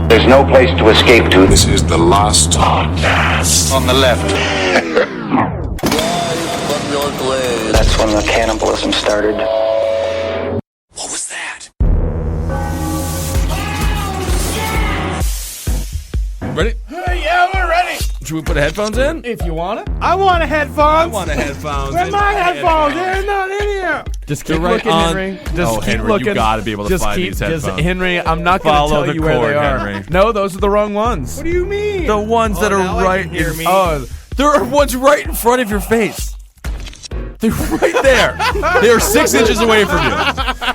There's no place to escape to. This is the last podcast. On the left. That's when the cannibalism started. What was that? Ready? Yeah, we're ready. Should we put headphones in? If you want it. I want a headphones. I want headphones. Where are my headphones? They're not in here. Just keep right looking, on. Henry. Just keep Henry, looking. you gotta be able to just find keep, these headphones. Henry, I'm not going to Follow tell the you where cord, they are. Henry. No, those are the wrong ones. What do you mean? The ones that now are I right can hear in me. Oh, there are ones right in front of your face. They're right there. They are 6 inches away from you.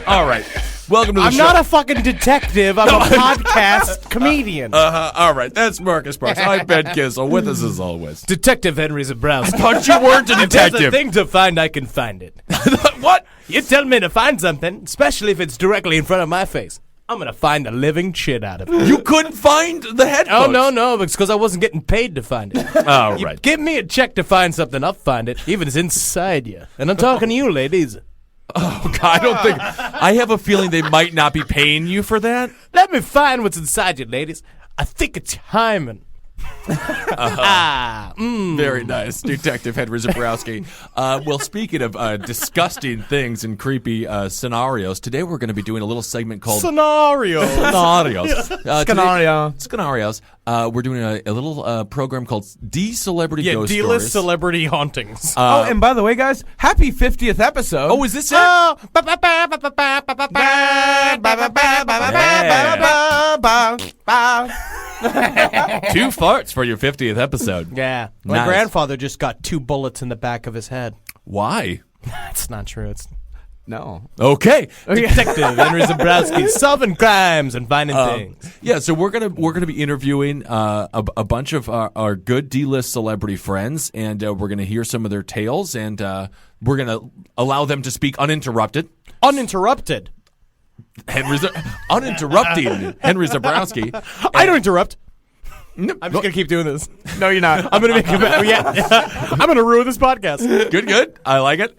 All right. Welcome to the I'm show. not a fucking detective. I'm a podcast comedian. All right. That's Marcus Sparks. I'm Ben Kissel. With us as always. Detective Henry Zabrowski. Thought you weren't a If there's a detective. thing to find, I can find it. What? You tell me to find something, especially if it's directly in front of my face. I'm going to find the living shit out of it. You couldn't find the headphones. Oh, no. It's because I wasn't getting paid to find it. All You right. give me a check to find something, I'll find it, even if it's inside you. And I'm talking to you, ladies. Oh, God, I don't think. I have a feeling they might not be paying you for that. Let me find what's inside you, ladies. I think it's hymen. Very nice. Detective Henry Zabrowski. Well, speaking of disgusting things and creepy scenarios, today we're going to be doing a little segment called Scenario. Scenarios. Scenario. Scenarios. We're doing a little program called D-Celebrity Ghost D-list Stories. celebrity hauntings. oh, and by the way, guys, happy 50th episode. Oh, is this it? Two farts for your 50th episode. Yeah. My Nice. grandfather just got 2 bullets in the back of his head. Why? That's not true. It's No. Okay. Detective Henry Zabrowski solving crimes and finding things. Yeah, so we're gonna be interviewing a bunch of our good D-list celebrity friends, and we're gonna hear some of their tales, and we're gonna allow them to speak uninterrupted. Uninterrupted. Uninterrupting Henry Zabrowski. I don't interrupt. I'm just going to keep doing this. No, you're not. I'm going to make I'm going to ruin this podcast. Good. I like it.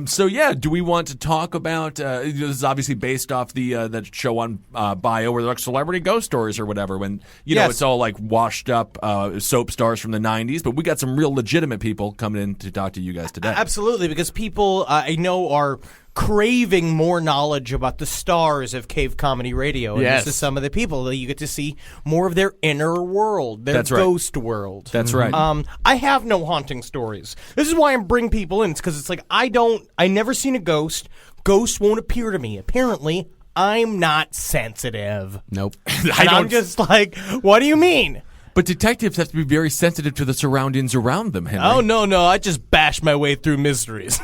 So yeah, do we want to talk about? This is obviously based off the that show on Bio, where they're like celebrity ghost stories or whatever. When know Yes. it's all like washed up soap stars from the '90s, but we got some real legitimate people coming in to talk to you guys today. Absolutely, because people I know are craving more knowledge about the stars of cave comedy radio. And Yes. this is some of the people that you get to see more of their inner world, their That's right. ghost world. That's right. I have no haunting stories. This is why I'm bringing people in. It's because it's like I never seen a ghost. Ghosts won't appear to me. Apparently, I'm not sensitive. Nope. And I'm just like, what do you mean? But detectives have to be very sensitive to the surroundings around them, Henry. Oh, no. I just bash my way through mysteries.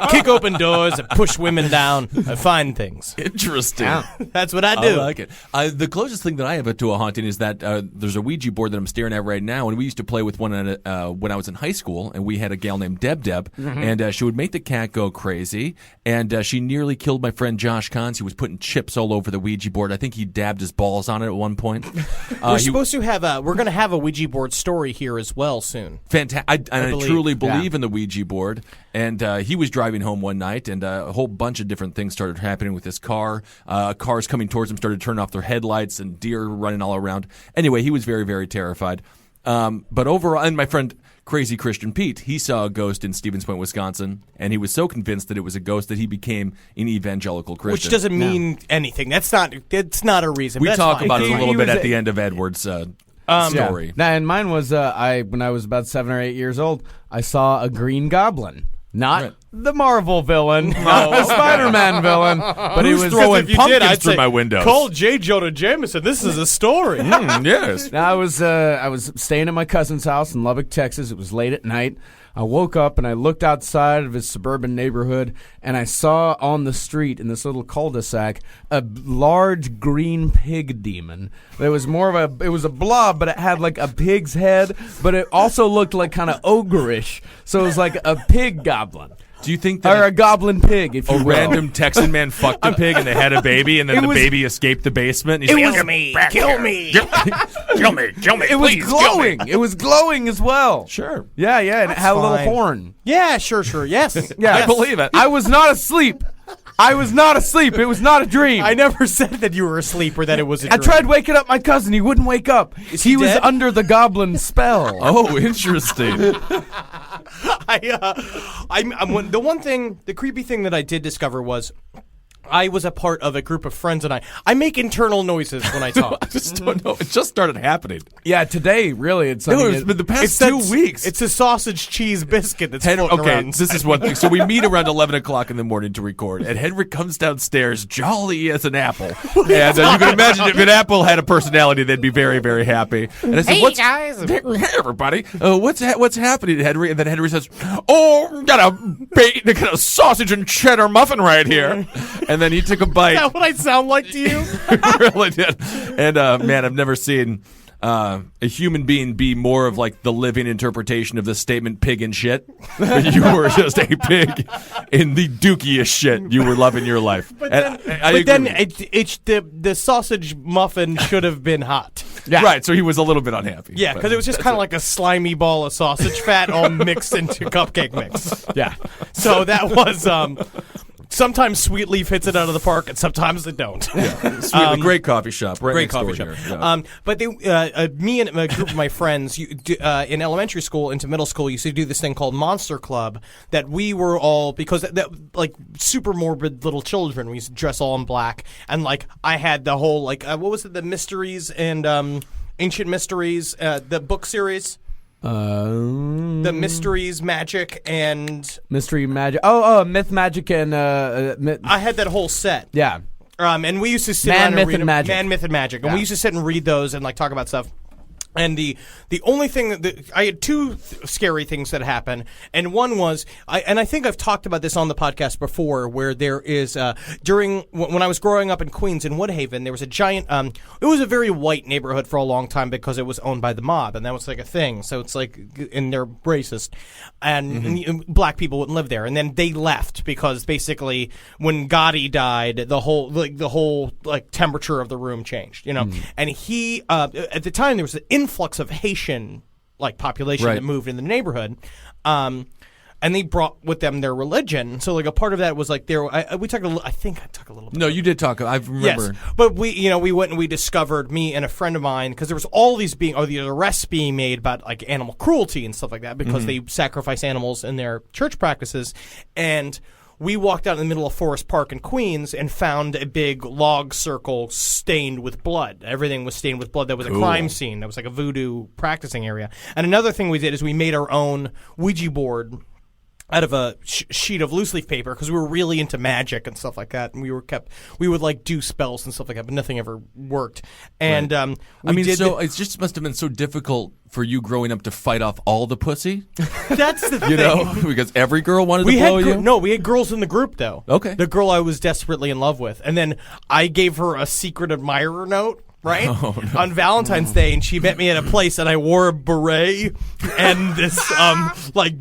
Kick open doors and push women down. I find things. Interesting. That's what I I do. like it. The closest thing that I have to a haunting is that there's a Ouija board that I'm staring at right now, and we used to play with one when I was in high school, and we had a gal named Deb, and she would make the cat go crazy, and she nearly killed my friend Josh Cons. He was putting chips all over the Ouija board. I think he dabbed his balls on it at one point. We're supposed to have we're going to have a Ouija board story here as well soon. Fantastic. I believe. truly believe in the Ouija board. And he was driving home one night, and a whole bunch of different things started happening with his car. Cars coming towards him started turning off their headlights, and deer running all around. Anyway, he was very, very terrified. But overall, and my friend Crazy Christian Pete, he saw a ghost in Stevens Point, Wisconsin, and he was so convinced that it was a ghost that he became an evangelical Christian. Which doesn't mean anything. It's not a reason. We but that's talk fine. about it a He little bit was at the end of Edward's story. Now, and mine was when I was about 7 or 8 years old, I saw a green goblin. Not the Marvel villain, not the Spider-Man villain, but he was throwing If you pumpkins did, I'd through say, my windows. Call J. Jonah Jameson. This is a story. Yes. I was staying at my cousin's house in Lubbock, Texas. It was late at night. I woke up and I looked outside of his suburban neighborhood, and I saw on the street in this little cul-de-sac a large green pig demon. It was it was a blob, but it had like a pig's head, but it also looked like kind of ogreish. So it was like a pig goblin. Do you think that Or a goblin pig, if you a will. random Texan man fucked a pig and they had a baby, and then It the was- baby escaped the basement? And he's like, Kill me. Kill me. It was glowing. It was glowing as well. Sure. Yeah, and it had a little fine. horn. Yeah, sure, yes. Yeah, I believe it. I was not asleep. I was not asleep. It was not a dream. I never said that you were asleep or that it was a I dream. tried waking up my cousin. He wouldn't wake up. He was dead? under the goblin spell. Oh, interesting. The creepy thing that I did discover was I was a part of a group of friends, and I make internal noises when I talk. I just don't know. It just started happening. Yeah, today, really, it's No, it's been the past 2 weeks. It's a sausage cheese biscuit that's floating Okay, around. this is one thing. So we meet around 11 o'clock in the morning to record, and Henrik comes downstairs jolly as an apple. And you can imagine if an apple had a personality, they'd be very, very happy. And I said, "What's guys? Hey, everybody. What's happening, Henry?" And then Henry says, "Oh, got a sausage and cheddar muffin right here." And then he took a bite. Is that what I sound like to you? Really did. And man, I've never seen a human being be more of like the living interpretation of the statement "pig and shit." You were just a pig in the dookiest shit. You were loving your life. But then the sausage muffin should have been hot. Yeah. Right, so he was a little bit unhappy. Yeah, because it was just kind of like a slimy ball of sausage fat all mixed into cupcake mix. Yeah. So that was sometimes Sweet Leaf hits it out of the park, and sometimes they don't. Yeah. Great coffee shop. Right Great next coffee door shop. here. Yeah. But me and a group of my friends in elementary school into middle school used to do this thing called Monster Club that we were all, because like super morbid little children, we used to dress all in black. And like I had the whole, like, what was it, the Mysteries and Ancient Mysteries, the book series? The Mysteries, Magic, and Mystery Magic. Oh, Myth, Magic, and I had that whole set. yeah. And we used to sit Man, around and Myth, read and them- Magic. Man, Myth, and Magic. And we used to sit and read those and like talk about stuff. And the only thing that I had two scary things that happened, and one was I think I've talked about this on the podcast before, where there is during when I was growing up in Queens in Woodhaven, there was a giant. It was a very white neighborhood for a long time because it was owned by the mob, and that was like a thing. So it's like, and they're racist, and black people wouldn't live there, and then they left because basically when Gotti died, the whole temperature of the room changed, and he at the time there was an influx of Haitian population that moved in the neighborhood, and they brought with them their religion. So a part of that was we talked I think I talked a little bit. No, you did talk. I remember. Yes, but we went and we discovered, me and a friend of mine, because there was all these the arrests being made about animal cruelty and stuff like that because they sacrifice animals in their church practices, and we walked out in the middle of Forest Park in Queens and found a big log circle stained with blood. Everything was stained with blood. That was a crime scene. That was like a voodoo practicing area. And another thing we did is we made our own Ouija board out of a sheet of loose leaf paper because we were really into magic and stuff like that. And we would do spells and stuff like that, but nothing ever worked. And it just must have been so difficult for you growing up to fight off all the pussy. That's the thing. Because every girl wanted to blow you. No, we had girls in the group though. Okay. The girl I was desperately in love with, and then I gave her a secret admirer note. Right? On Valentine's Day, and she met me at a place, and I wore a beret and this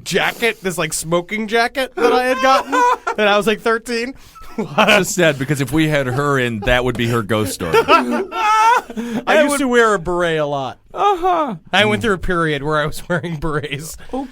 jacket, this smoking jacket that I had gotten, and I was 13. It's just sad because if we had her in, that would be her ghost story. I used to wear a beret a lot. I went through a period where I was wearing berets. Well,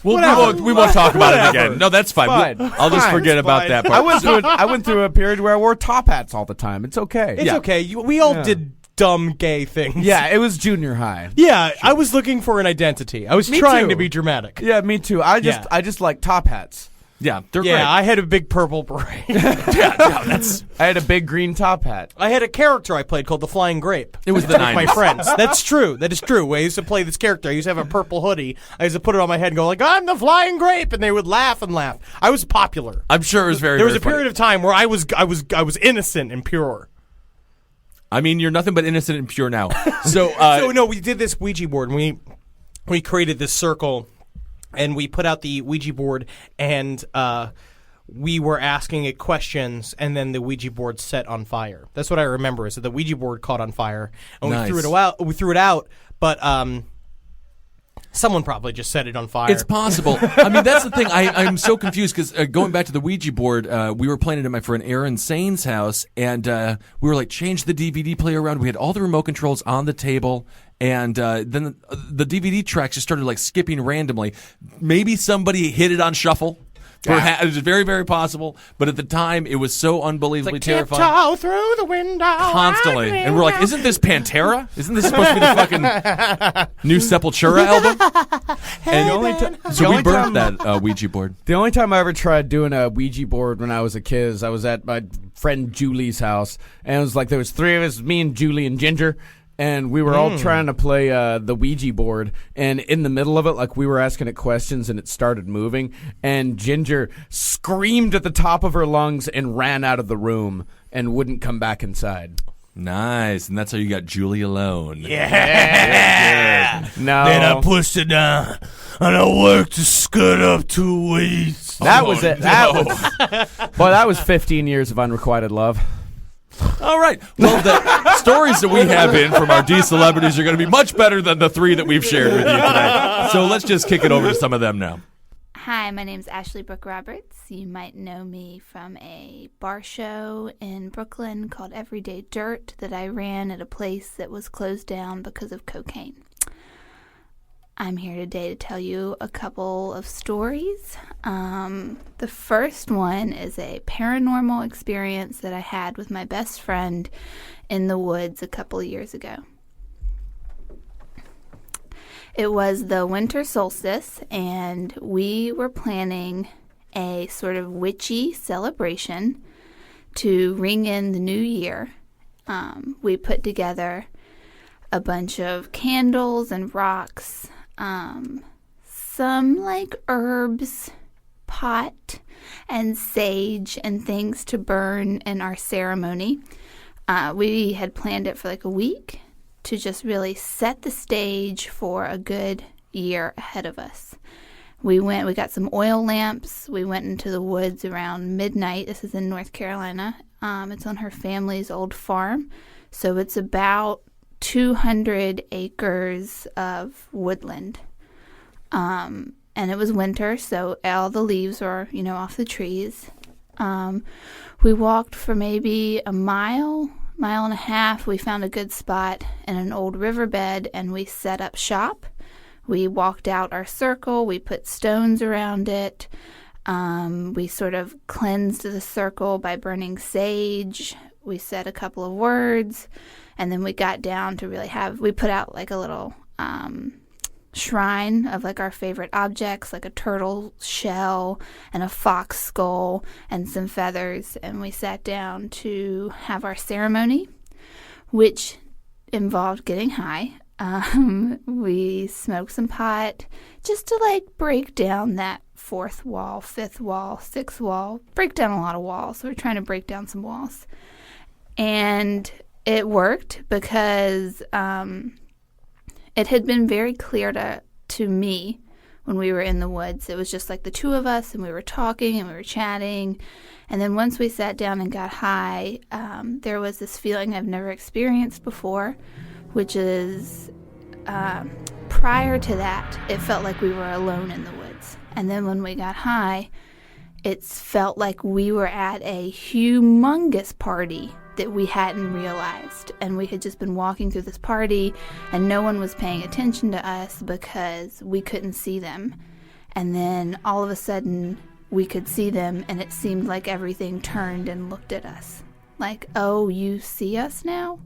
we won't talk about it again. No, that's fine. Fine. I'll just forget about that part. I went through a period where I wore top hats all the time. It's okay. It's okay. We all did dumb gay things. Yeah, it was junior high. Yeah, I was looking for an identity. I was trying too. to be dramatic. Yeah, me too. I just like top hats. Yeah, they're Yeah, great. I had a big purple beret. I had a big green top hat. I had a character I played called the Flying Grape. It was the with 90s. my friends. That's true. That is true. I used to play this character. I used to have a purple hoodie. I used to put it on my head and go I'm the Flying Grape, and they would laugh and laugh. I was popular. I'm sure it was very. There was very a period of time where I was innocent and pure. I mean, you're nothing but innocent and pure now. So, we did this Ouija board, and we created this circle, and we put out the Ouija board, and we were asking it questions, and then the Ouija board set on fire. That's what I remember, is that the Ouija board caught on fire, and Nice. we threw it out, but someone probably just set it on fire. it's possible. I mean, that's the thing. I'm so confused because going back to the Ouija board, we were playing it at my friend Aaron Sane's house, and we were change the DVD player around. We had all the remote controls on the table, and then the DVD tracks just started skipping randomly. Maybe somebody hit it on shuffle. Perhaps it's very, very possible. But at the time, it was so unbelievably terrifying. Tiptoe through the window. Constantly. And we're like, isn't this Pantera? Isn't this supposed to be the fucking new Sepultura album? And so we burned that Ouija board. The only time I ever tried doing a Ouija board when I was a kid is I was at my friend Julie's house, and it was like there was three of us, me and Julie and Ginger, and we were all trying to play the Ouija board, and in the middle of it, like, we were asking it questions, and it started moving, and Ginger screamed at the top of her lungs and ran out of the room and wouldn't come back inside. Nice. And that's how you got Julie alone. Yeah. No. Then I pushed it down, and I worked to skirt up 2 weeks. That was it. That was 15 years of unrequited love. All right. Well, the stories that we have in from our D-celebrities are going to be much better than the 3 that we've shared with you today. So let's just kick it over to some of them now. Hi, my name's Ashley Brooke Roberts. You might know me from a bar show in Brooklyn called Everyday Dirt that I ran at a place that was closed down because of cocaine. I'm here today to tell you a couple of stories. The first one is a paranormal experience that I had with my best friend in the woods a couple of years ago. It was the winter solstice, and we were planning a sort of witchy celebration to ring in the new year. We put together a bunch of candles and rocks, some like herbs, pot, and sage and things to burn in our ceremony. We had planned it for like a week to just really set the stage for a good year ahead of us. We got some oil lamps. We went into the woods around midnight. This is in North Carolina. It's on her family's old farm. So it's about 200 acres of woodland. And it was winter, so all the leaves were, off the trees. We walked for maybe a mile and a half. We found a good spot in an old riverbed, and we set up shop. We walked out our circle. We put stones around it. We sort of cleansed the circle by burning sage. We said a couple of words, and then we got down to really we put out like a little shrine of like our favorite objects, like a turtle shell and a fox skull and some feathers, and we sat down to have our ceremony, which involved getting high. We smoked some pot just to like break down that 4th wall, 5th wall, 6th wall, break down a lot of walls. So we're trying to break down some walls, and it worked because it had been very clear to me when we were in the woods. It was just like the two of us, and we were talking and we were chatting. And then once we sat down and got high, there was this feeling I've never experienced before, which is prior to that, it felt like we were alone in the woods. And then when we got high, it felt like we were at a humongous party that we hadn't realized, and we had just been walking through this party and no one was paying attention to us because we couldn't see them. And then all of a sudden we could see them, and it seemed like everything turned and looked at us like, oh, you see us now?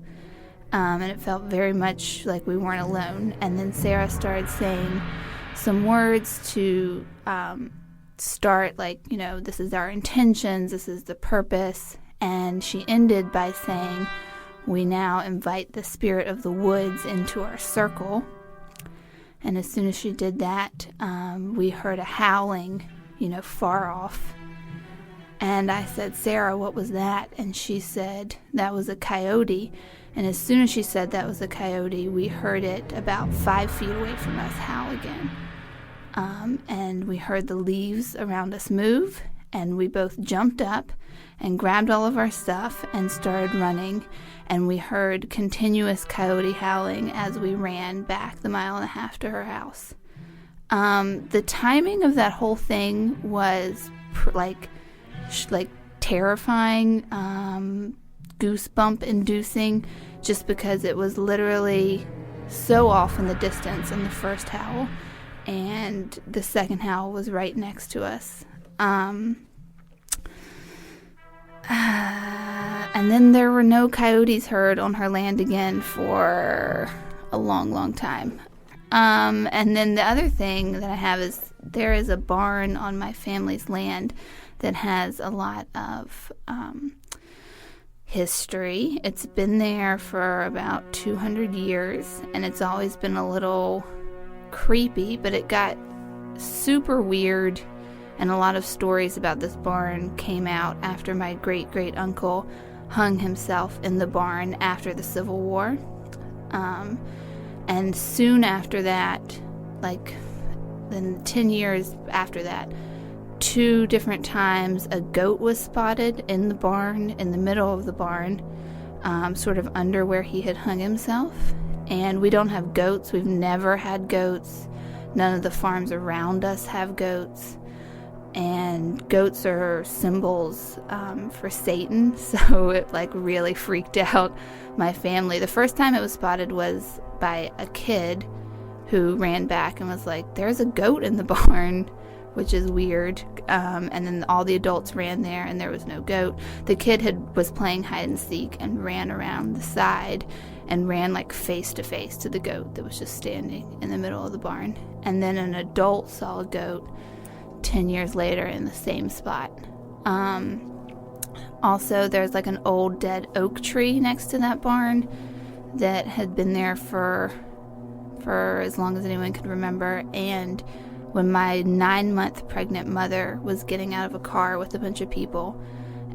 And it felt very much like we weren't alone. And then Sarah started saying some words to start like, this is our intentions, this is the purpose. And she ended by saying, we now invite the spirit of the woods into our circle. And as soon as she did that, we heard a howling, far off. And I said, Sarah, what was that? And she said, that was a coyote. And as soon as she said that was a coyote, we heard it about 5 feet away from us howl again. And we heard the leaves around us move, and we both jumped up and grabbed all of our stuff and started running, and we heard continuous coyote howling as we ran back the 1.5 miles to her house. The timing of that whole thing was like terrifying, goosebump inducing, just because it was literally so off in the distance in the first howl, and the second howl was right next to us. And then there were no coyotes heard on her land again for a long, long time. And then the other thing that I have is there is a barn on my family's land that has a lot of history. It's been there for about 200 years, and it's always been a little creepy, but it got super weird, and a lot of stories about this barn came out after my great-great-uncle hung himself in the barn after the Civil War. And soon after that, like then 10 years after that, 2 different times a goat was spotted in the barn, in the middle of the barn, sort of under where he had hung himself. And we don't have goats. We've never had goats. None of the farms around us have goats. And goats are symbols for Satan, so it like really freaked out my family. The first time it was spotted was by a kid who ran back and was like, "There's a goat in the barn," which is weird. And then all the adults ran there, and there was no goat. The kid was playing hide and seek and ran around the side and ran like face to face to the goat that was just standing in the middle of the barn. And then an adult saw a goat 10 years later in the same spot. Also, there's like an old dead oak tree next to that barn that had been there for as long as anyone could remember. And when my 9-month pregnant mother was getting out of a car with a bunch of people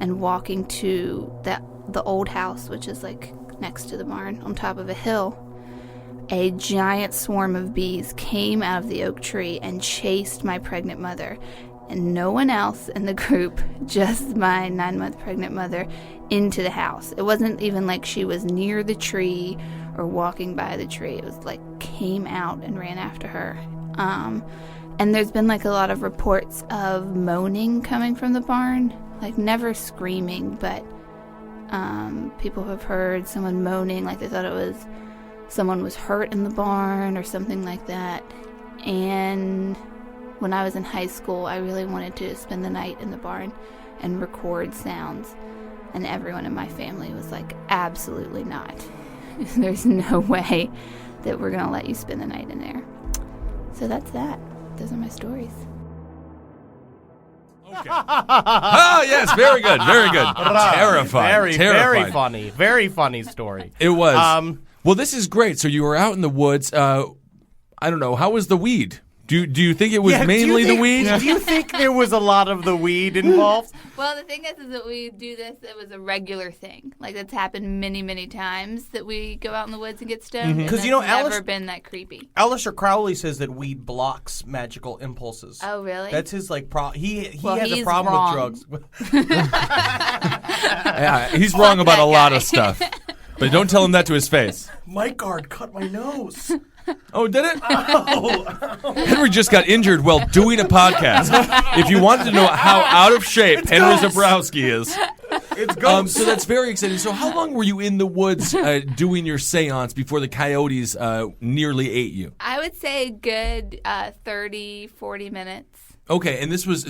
and walking to the old house, which is like next to the barn on top of a hill, a giant swarm of bees came out of the oak tree and chased my pregnant mother. And no one else in the group, just my 9-month pregnant mother, into the house. It wasn't even like she was near the tree or walking by the tree. It was like came out and ran after her. And there's been like a lot of reports of moaning coming from the barn. Like never screaming, but people have heard someone moaning, like they thought it was someone was hurt in the barn or something like that. And when I was in high school, I really wanted to spend the night in the barn and record sounds. And everyone in my family was like, absolutely not. There's no way that we're going to let you spend the night in there. So that's that. Those are my stories. Okay. Oh, yes, very good, very good. Terrifying, terrifying. Very funny. Very funny story. It was. Well, this is great. So you were out in the woods. I don't know. How was the weed? Do you think it was mainly the weed? Do you think there was a lot of the weed involved? Well, the thing is that we do this. It was a regular thing. Like, that's happened many, many times that we go out in the woods and get stoned. Because you know, never been that creepy. Alistair Crowley says that weed blocks magical impulses. Oh, really? That's his like he has a he's problem wrong. with drugs. Yeah, he's wrong about a lot of stuff. But don't tell him that to his face. Mike guard cut my nose. Oh, did it? Oh. Henry just got injured while doing a podcast. If you wanted to know how out of shape Henry Zabrowski is. It's ghosts. So that's very exciting. So how long were you in the woods doing your seance before the coyotes nearly ate you? I would say a good 30, 40 minutes. Okay, and this was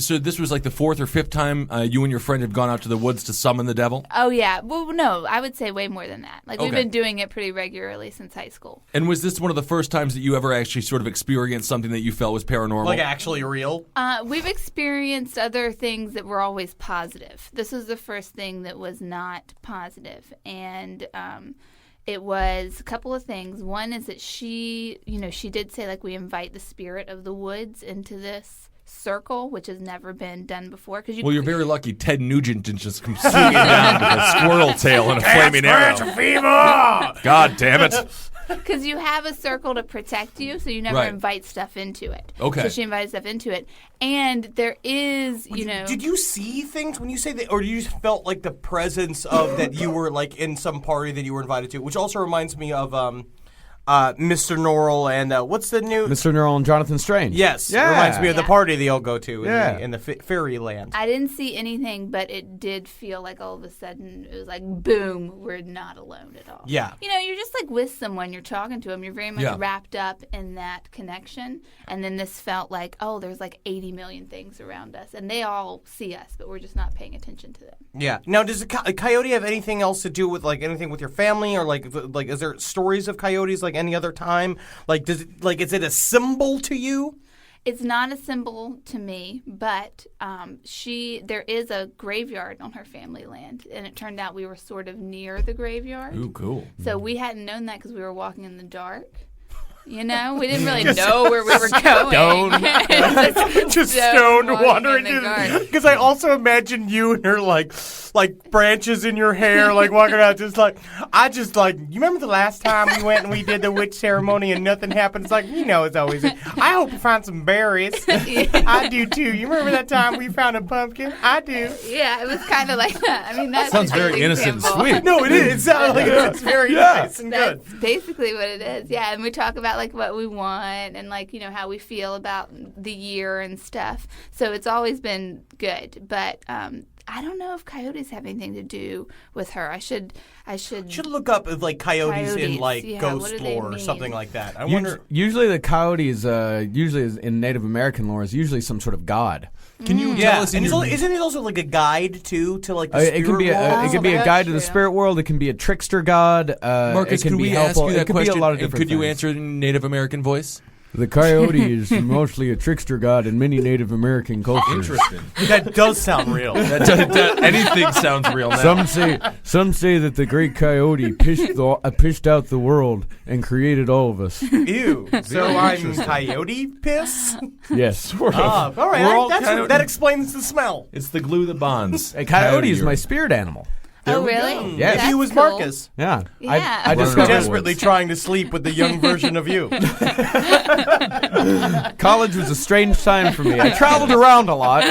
like the 4th or 5th time you and your friend have gone out to the woods to summon the devil? Oh, yeah. Well, no, I would say way more than that. Like, we've Okay. been doing it pretty regularly since high school. And was this one of the first times that you ever actually sort of experienced something that you felt was paranormal? Like actually real? We've experienced other things that were always positive. This was the first thing that was not positive. And it was a couple of things. One is that she did say, like, we invite the spirit of the woods into this circle, which has never been done before. Well, you're very lucky Ted Nugent didn't just come swinging down with a squirrel tail and a flaming arrow. Fever! God damn it. Because you have a circle to protect you, so you never Right. invite stuff into it. Okay. So she invited stuff into it. And there is, Did you see things when you say that, or you just felt like the presence of that you were like in some party that you were invited to? Which also reminds me of Mr. Norrell and what's the new Mr. Norrell and Jonathan Strange. Yes, Yeah. it reminds me of the Yeah. party they all go to Yeah. in the fairyland. I didn't see anything, but it did feel like all of a sudden it was like, boom, we're not alone at all. Yeah. You're just like with someone, you're talking to them, you're very much wrapped up in that connection. And then this felt like, oh, there's like 80 million things around us, and they all see us, but we're just not paying attention to them. Yeah. Now, does a coyote have anything else to do with like anything with your family, or like is there stories of coyotes like any other time? Like, is it a symbol to you? It's not a symbol to me, but there is a graveyard on her family land, and it turned out we were sort of near the graveyard. Ooh, cool. So we hadn't known that because we were walking in the dark. You know, we didn't really know where we were going. Just stoned wandering through. Because I also imagine you and her like branches in your hair, like walking out, just like you remember the last time we went and we did the witch ceremony and nothing happened? It's like, it's always. I hope you find some berries. I do too. You remember that time we found a pumpkin? I do. Yeah, it was kind of like that. I mean, that sounds very innocent and sweet. No, it is. It sounds like it's very nice and good. That's basically what it is. Yeah, and we talk about like what we want and like how we feel about the year and stuff. So it's always been good, but I don't know if coyotes have anything to do with her. I should look up like coyotes in like yeah, ghost lore or something like that. I wonder. Usually the coyote is in Native American lore is usually some sort of god. Can you tell us? And isn't it also like a guide too to like the spirit it can be world? it can be a guide to the spirit world. It can be a trickster god. Marcus, it can could be we ask helpful. you that it could question? Be a lot of different could you things. answer in Native American voice? The coyote is mostly a trickster god in many Native American cultures. Interesting. That does sound real. Anything sounds real now. Some say that the great coyote pished out the world and created all of us. Ew. So I'm coyote piss? Yes. Sort of. All right. We're all That explains the smell. It's the glue that bonds. A coyote is my spirit animal. Oh, really? Yes. He was cool. Marcus. Yeah. Yeah. I discovered Desperately trying to sleep with the young version of you. college was a strange time for me. I traveled around a lot.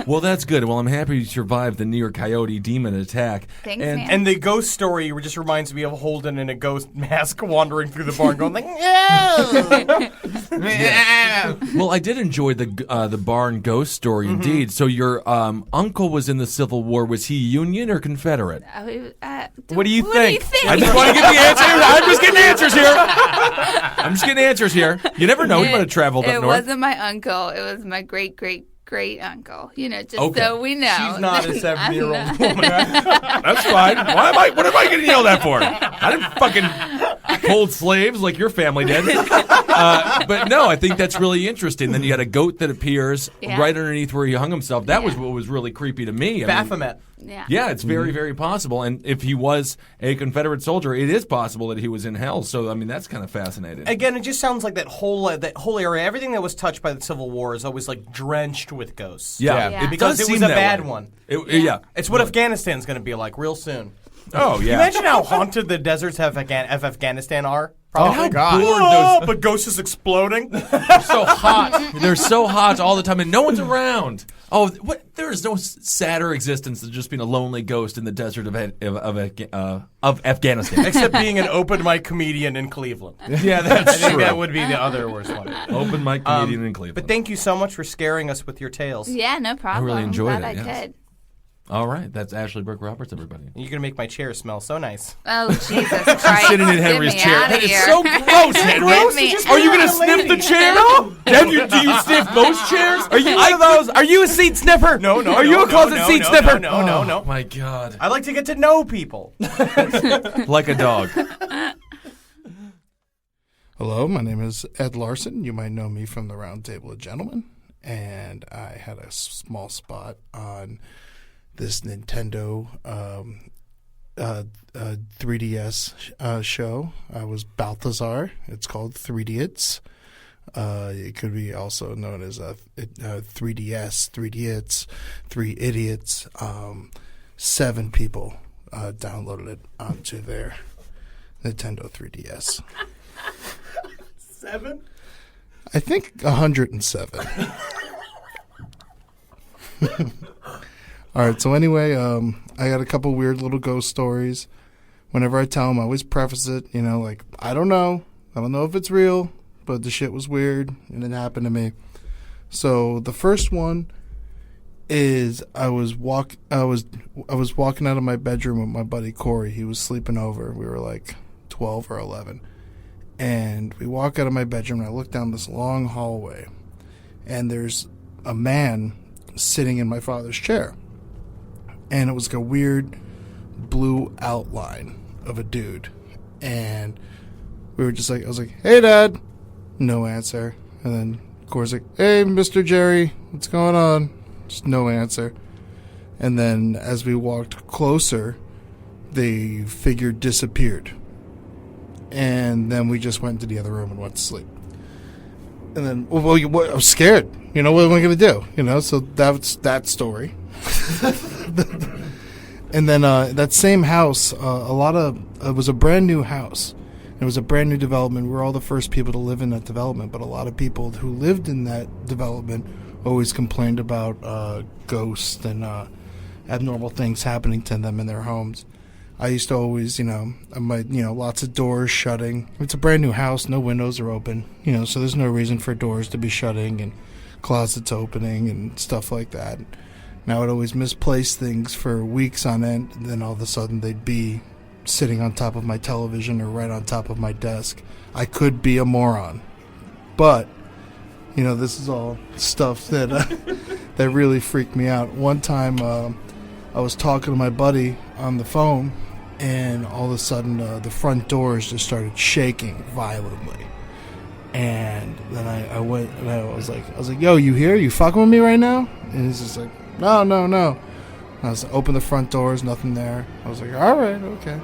Well, that's good. Well, I'm happy you survived the near coyote demon attack. Thanks, man. And the ghost story just reminds me of Holden in a ghost mask wandering through the barn going like, yeah. Well, I did enjoy the barn ghost story indeed. So your uncle was in the Civil War. Was he Union or Confederate? What do you think? I just want to get the answer. I'm just getting answers here. I'm just getting answers here. You never know. He might have traveled up It north. wasn't my uncle. It was my great uncle. Just Okay. so we know. She's not a 70-year-old woman. That's fine. What am I getting yelled at for? I didn't fucking hold slaves like your family did. But no, I think that's really interesting. Then you got a goat that appears right underneath where he hung himself. That was what was really creepy to me. Baphomet. Yeah, it's very, very possible. And if he was a Confederate soldier, it is possible that he was in hell. So, I mean, that's kind of fascinating. Again, it just sounds like that whole area, everything that was touched by the Civil War is always like drenched with ghosts. Yeah. It Because does it was seem a that bad way. one. Yeah. It's what Afghanistan's going to be like real soon. Oh, yeah. Imagine how haunted the deserts of Afghanistan are. Probably. how God. bored Oh, but ghosts is exploding. They're so hot. They're so hot all the time, and no one's around. Oh, what? There is no sadder existence than just being a lonely ghost in the desert of Afghanistan. Except being an open mic comedian in Cleveland. Yeah, that's I think true. that would be the other worst one. Open mic comedian in Cleveland. But thank you so much for scaring us with your tales. Yeah, no problem. really enjoyed I'm glad it, I yes. could. All right, that's Ashley Brooke Roberts, everybody. You're going to make my chair smell so nice. Oh, Jesus Christ. Sitting in Get Henry's me chair. outta That is here. so gross, Henry. Get me- Are you going to sniff the chair? Do you sniff those chairs? Are you one of those? Are you a seat sniffer? No. Are you a closet seat sniffer? No. Oh, my God. I like to get to know people. Like a dog. Hello, my name is Ed Larson. You might know me from the Round Table of Gentlemen. And I had a small spot on this Nintendo 3DS show. I was Balthazar. It's called 3Dits. It could be also known as 3DS, 3Dits, 3 Idiots. 7 people downloaded it onto their Nintendo 3DS. 7? I think 107. All right, so anyway, I got a couple weird little ghost stories. Whenever I tell them, I always preface it, like, I don't know if it's real, but the shit was weird, and it happened to me. So the first one is I was walking out of my bedroom with my buddy Corey. He was sleeping over. We were like 12 or 11. And we walk out of my bedroom, and I look down this long hallway, and there's a man sitting in my father's chair. And it was like a weird blue outline of a dude. And we were just like, I was like, "Hey, Dad." No answer. And then Corey's like, "Hey, Mr. Jerry, what's going on?" Just no answer. And then as we walked closer, the figure disappeared. And then we just went into the other room and went to sleep. And then, I was scared. What am I going to do? So that's that story. And then that same house, it was a brand new house. It was a brand new development. We were all the first people to live in that development, but a lot of people who lived in that development always complained about ghosts and abnormal things happening to them in their homes. I used to always, lots of doors shutting. It's a brand new house, no windows are open, so there's no reason for doors to be shutting and closets opening and stuff like that. And I would always misplace things for weeks on end, and then all of a sudden they'd be sitting on top of my television or right on top of my desk. I could be a moron, but this is all stuff that that really freaked me out. One time I was talking to my buddy on the phone, and all of a sudden the front doors just started shaking violently. And then I went and I was like, "Yo, you here? You fucking with me right now?" And he's just like, No. And I was like, open the front doors, nothing there. I was like, all right, okay.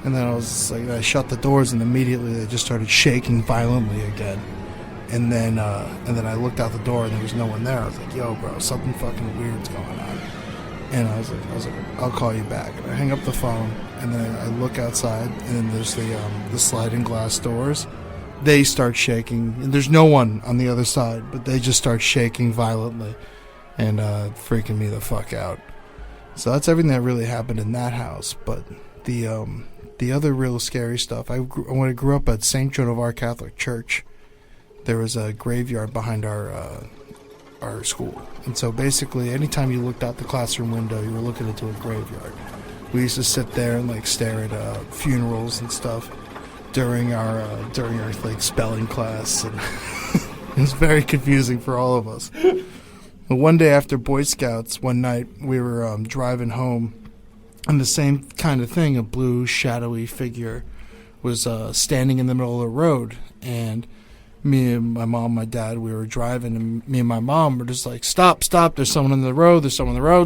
And then I shut the doors, and immediately they just started shaking violently again. And then I looked out the door, and there was no one there. I was like, "Yo, bro, something fucking weird's going on." And I was like, "I'll call you back." And I hang up the phone, and then I look outside, and then there's the sliding glass doors. They start shaking, and there's no one on the other side, but they just start shaking violently, and freaking me the fuck out. So that's everything that really happened in that house. But the other real scary stuff, when I grew up at St. Joan of Arc Catholic Church, there was a graveyard behind our school. And so basically, anytime you looked out the classroom window, you were looking into a graveyard. We used to sit there and stare at funerals and stuff during our spelling class, and it was very confusing for all of us. But one day after Boy Scouts, one night we were driving home, and the same kind of thing, a blue shadowy figure was standing in the middle of the road, and me and my mom, my dad, we were driving, and me and my mom were just like, stop, there's someone on the road,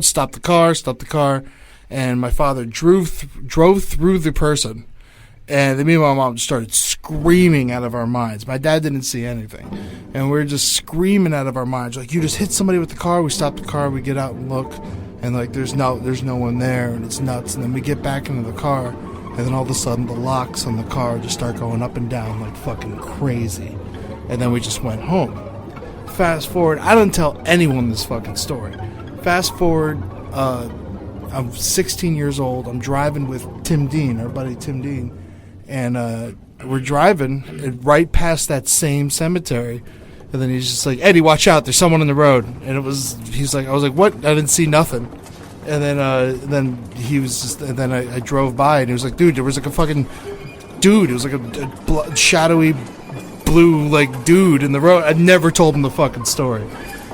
stop the car. And my father drove through the person, and then me and my mom just started screaming out of our minds. My dad didn't see anything, and we were just screaming out of our minds, like, "You just hit somebody with the car." We stop the car, we get out and look, and there's no one there, and it's nuts. And then we get back into the car, and then all of a sudden the locks on the car just start going up and down like fucking crazy. And then we just went home. Fast forward, I didn't tell anyone this fucking story. Fast forward, I'm 16 years old. I'm driving with Tim Dean, our buddy Tim Dean, and we're driving right past that same cemetery. And then he's just like, "Eddie, watch out! There's someone on the road." And I was like, "What?" I didn't see nothing. And then he was just, and then I drove by, and he was like, "Dude, there was like a fucking dude. It was like a shadowy blue dude in the road." I never told him the fucking story.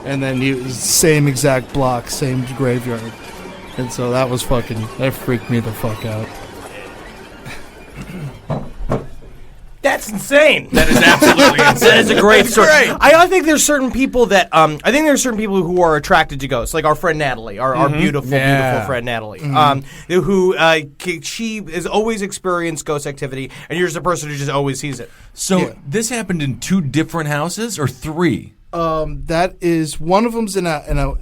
And then he was same exact block, same graveyard. And so that freaked me the fuck out. That's insane. That is absolutely insane. That is a great story. Great. I think there's certain people that who are attracted to ghosts, like our friend Natalie, our beautiful friend Natalie, who she has always experienced ghost activity, and you're just a person who just always sees it. So this happened in 2 different houses or 3? That is, one of them's in a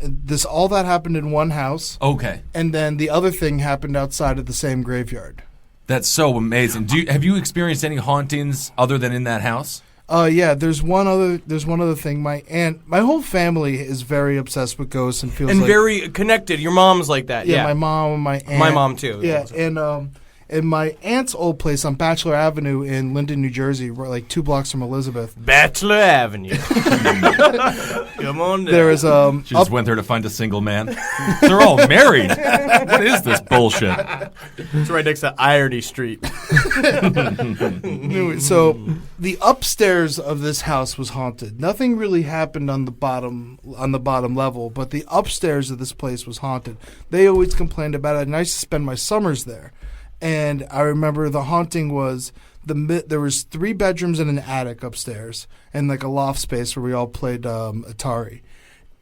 all that happened in one house. Okay. And then the other thing happened outside of the same graveyard. That's so amazing. Have you experienced any hauntings other than in that house? Yeah, there's one other thing. My whole family is very obsessed with ghosts and feels very connected. Your mom's like that. Yeah, my mom and my aunt. My mom too. Yeah, in my aunt's old place on Bachelor Avenue in Linden, New Jersey, like 2 blocks from Elizabeth. Bachelor Avenue. Come on down. There was She just went there to find a single man. They're all married. What is this bullshit? It's right next to Irony Street. Anyway, so the upstairs of this house was haunted. Nothing really happened on the bottom level, but the upstairs of this place was haunted. They always complained about it, and I used to spend my summers there. And I remember the haunting was there was 3 bedrooms and an attic upstairs, and like a loft space where we all played Atari.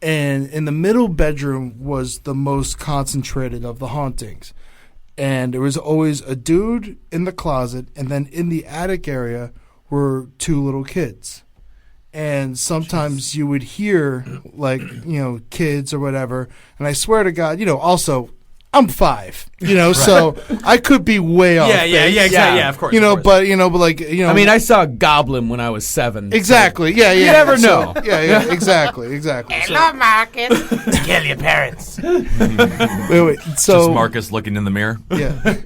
And in the middle bedroom was the most concentrated of the hauntings. And there was always a dude in the closet, and then in the attic area were 2 little kids. And sometimes you would hear, like, kids or whatever. And I swear to God, also, I'm 5, so I could be way off. Yeah, exactly. Yeah, of course. But like, I mean, I saw a goblin when I was 7. Exactly. Yeah. You never know. Yeah. Exactly. Hello, Marcus. Kill your parents. Wait. So Just Marcus looking in the mirror. Yeah.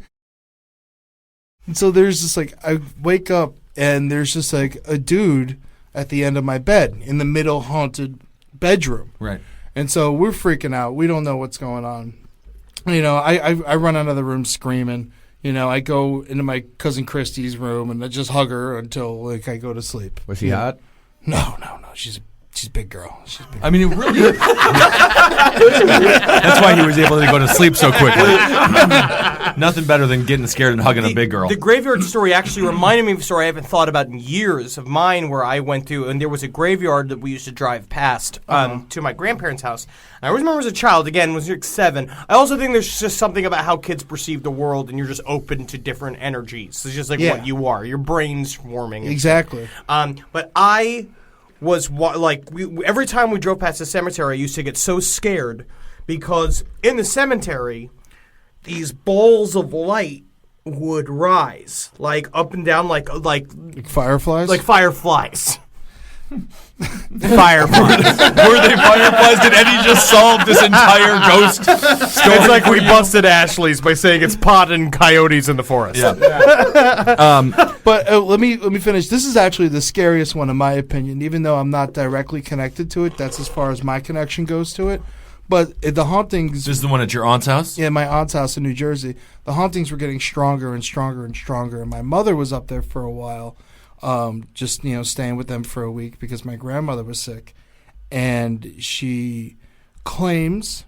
So there's just like I wake up and there's just like a dude at the end of my bed in the middle haunted bedroom. Right. And so we're freaking out. We don't know what's going on. I run out of the room screaming. I go into my cousin Christy's room and I just hug her until like I go to sleep. Was she hot? No. She's a big girl. I mean, it really. That's why he was able to go to sleep so quickly. Nothing better than getting scared and hugging a big girl. The graveyard story actually reminded me of a story I haven't thought about in years of mine where I went to, and there was a graveyard that we used to drive past to my grandparents' house. And I always remember as a child, again, was like 7. I also think there's just something about how kids perceive the world, and you're just open to different energies. It's just like what you are. Your brain's forming. Exactly. But I was every time we drove past the cemetery, I used to get so scared because in the cemetery, these balls of light would rise up and down like fireflies. Like fireflies. Fireflies. Were they fireflies? Did Eddie just solve this entire ghost story? It's like we busted Ashley's by saying it's pot and coyotes in the forest. Yeah. But let me finish. This is actually the scariest one in my opinion, even though I'm not directly connected to it. That's as far as my connection goes to it. But the hauntings... This is the one at your aunt's house? Yeah, my aunt's house in New Jersey. The hauntings were getting stronger and stronger and stronger. And my mother was up there for a while, just, staying with them for a week because my grandmother was sick. And she claims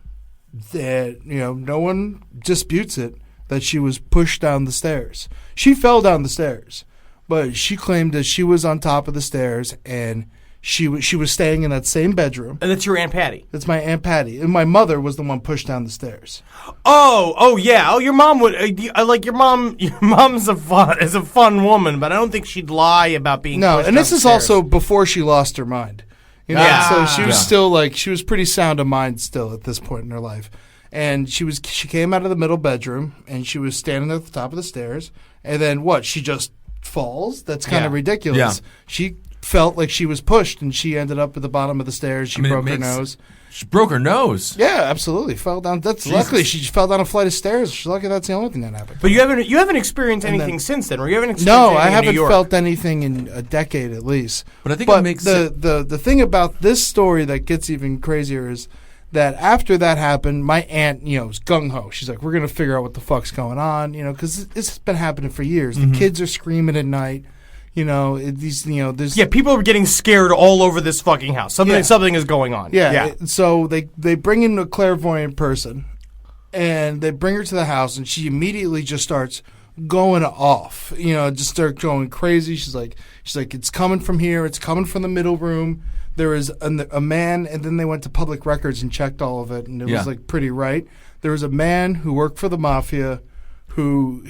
that, no one disputes it, that she was pushed down the stairs. She fell down the stairs, but she claimed that she was on top of the stairs and... She was staying in that same bedroom. And that's your Aunt Patty. That's my Aunt Patty. And my mother was the one pushed down the stairs. Oh yeah. Oh, your mom would. Your mom. Your mom's a fun woman, but I don't think she'd lie about being. No, pushed and this down is the stairs. also before she lost her mind. So she was still she was pretty sound of mind still at this point in her life. And she came out of the middle bedroom and she was standing at the top of the stairs. And then what? She just falls. That's kind of ridiculous. Yeah. She felt like she was pushed, and she ended up at the bottom of the stairs. She broke her nose. She broke her nose. Yeah, absolutely. Fell down. Luckily she fell down a flight of stairs. She's lucky that's the only thing that happened. But you haven't experienced anything since then, or you haven't experienced No, anything I in haven't New York? felt anything in a decade at least. But I think it makes the thing about this story that gets even crazier is that after that happened, my aunt, was gung-ho. She's like, we're going to figure out what the fuck's going on, because it's been happening for years. The kids are screaming at night. There's... Yeah, people are getting scared all over this fucking house. Something is going on. Yeah. So they bring in a clairvoyant person, and they bring her to the house, and she immediately just starts going off. Just start going crazy. She's like, it's coming from here. It's coming from the middle room. There is a man, and then they went to public records and checked all of it, and it was pretty right. There was a man who worked for the mafia, who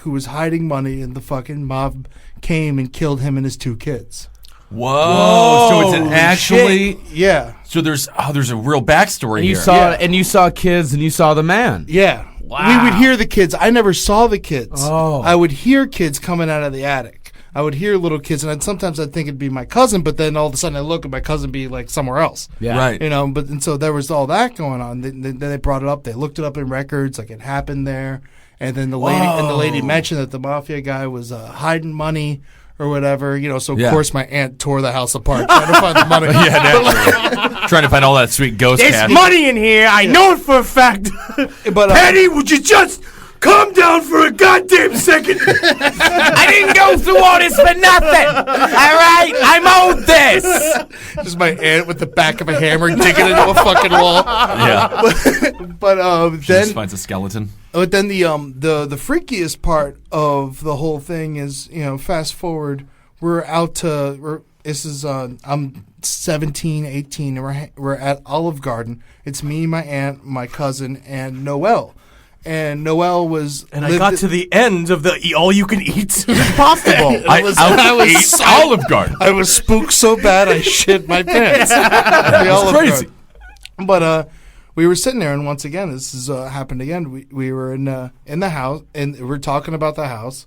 was hiding money, and the fucking mob came and killed him and his 2 kids. Whoa! So it's actually yeah. So there's a real backstory And here. you saw kids, and you saw the man. Yeah. Wow. We would hear the kids. I never saw the kids. Oh. I would hear kids coming out of the attic. I would hear little kids, and sometimes I'd think it'd be my cousin, but then all of a sudden I look at my cousin be like somewhere else. Yeah. Right. And so there was all that going on. Then they brought it up. They looked it up in records, like it happened there. And then the lady mentioned that the mafia guy was hiding money or whatever, so of course my aunt tore the house apart trying to find the money. Naturally. Trying to find all that sweet ghost There's cash. money in here. I know it for a fact. But Penny, would you just calm down for a goddamn second? I didn't go through all this for nothing. All right, I'm owed this. just my aunt with the back of a hammer digging into a fucking wall. Yeah. But She then just finds a skeleton. But then the freakiest part of the whole thing is, fast forward, I'm 17, 18, and we're at Olive Garden. It's me, my aunt, my cousin, and Noelle. And Noelle was... And I got to the end of the all-you-can-eat possible. I ate Olive Garden. I was spooked so bad I shit my pants. That's crazy. But we were sitting there, and once again, this has happened again. We were in the house, and we were talking about the house.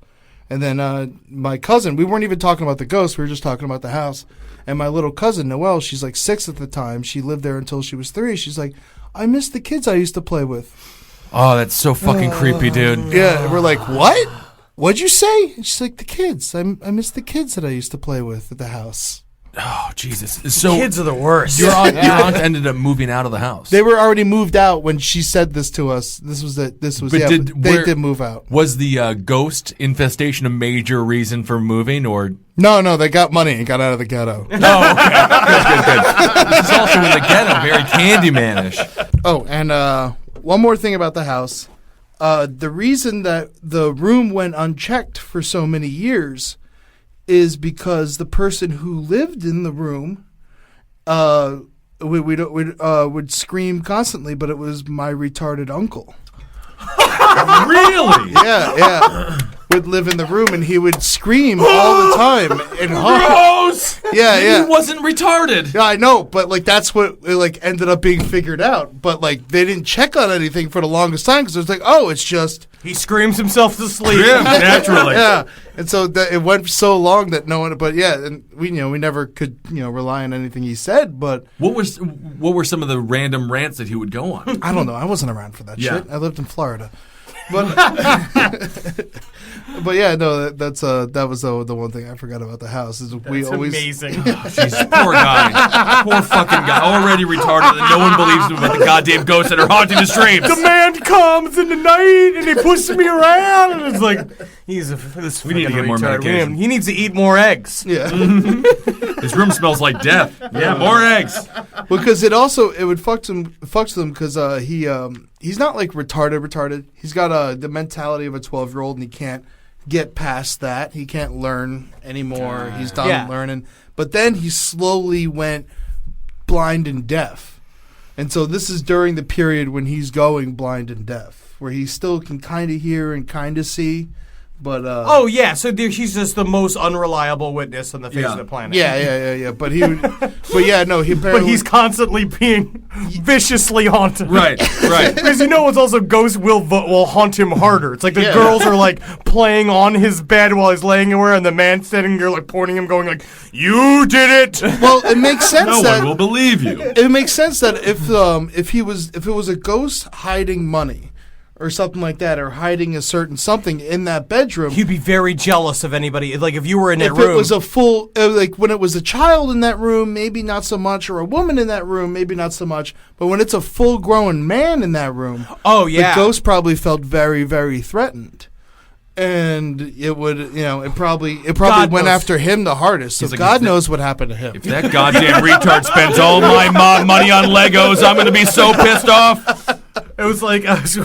And then my cousin, we weren't even talking about the ghost. We were just talking about the house. And my little cousin, Noelle, she's like 6 at the time. She lived there until she was 3. She's like, I miss the kids I used to play with. Oh, that's so fucking creepy, dude. Yeah, and we're like, what? What'd you say? And she's like, the kids. I miss the kids that I used to play with at the house. Oh, Jesus. So Kids are the worst. your aunt ended up moving out of the house. They were already moved out when she said this to us. They did move out. Was the ghost infestation a major reason for moving, or? No, they got money and got out of the ghetto. Oh, okay. Good. This is also in the ghetto, very Candyman-ish. Oh, and one more thing about the house. The reason that the room went unchecked for so many years is because the person who lived in the room would scream constantly, but it was my retarded uncle. Really? Yeah. Would live in the room, and he would scream all the time. And Gross! Yeah. He wasn't retarded. Yeah, I know, but that's what ended up being figured out. But they didn't check on anything for the longest time because it was it's just He screams himself to sleep. Yeah, naturally. yeah. And so it went so long that no one. But yeah, and we never could rely on anything he said. But What were some of the random rants that he would go on? I don't know. I wasn't around for that Yeah. shit. I lived in Florida. But but yeah, no, that was the one thing I forgot about the house is we It's always amazing. Jesus, poor guy. Poor fucking guy. Already retarded and no one believes him about the goddamn ghosts that are haunting his dreams. The man comes in the night and he pushes me around, and it's like this. We need to get more medication. He needs to eat more eggs. yeah. His room smells like death. Yeah, more eggs. Because it would fuck them because he's not retarded. He's got the mentality of a 12-year-old and he can't get past that. He can't learn anymore. He's done learning. But then he slowly went blind and deaf. And so this is during the period when he's going blind and deaf, where he still can kind of hear and kind of see. But so he's just the most unreliable witness on the face of the planet. yeah. But he would, but yeah, no, he apparently. But he's constantly being viciously haunted. Right. Because it's also ghosts will haunt him harder. It's like the girls are playing on his bed while he's laying there, and the man sitting there pointing him, going "You did it." Well, it makes sense No that one will believe you. it makes sense that if it was a ghost hiding money or something like that, or hiding a certain something in that bedroom, He'd be very jealous of anybody. If you were in that if room, it was a full when it was a child in that room, maybe not so much, or a woman in that room, maybe not so much. But when it's a full-grown man in that room, the ghost probably felt very, very threatened. And it would, it probably God went knows. after him the hardest. So He's like, God knows what happened to him. If that goddamn retard spends all my money on Legos, I'm going to be so pissed off. It was like I was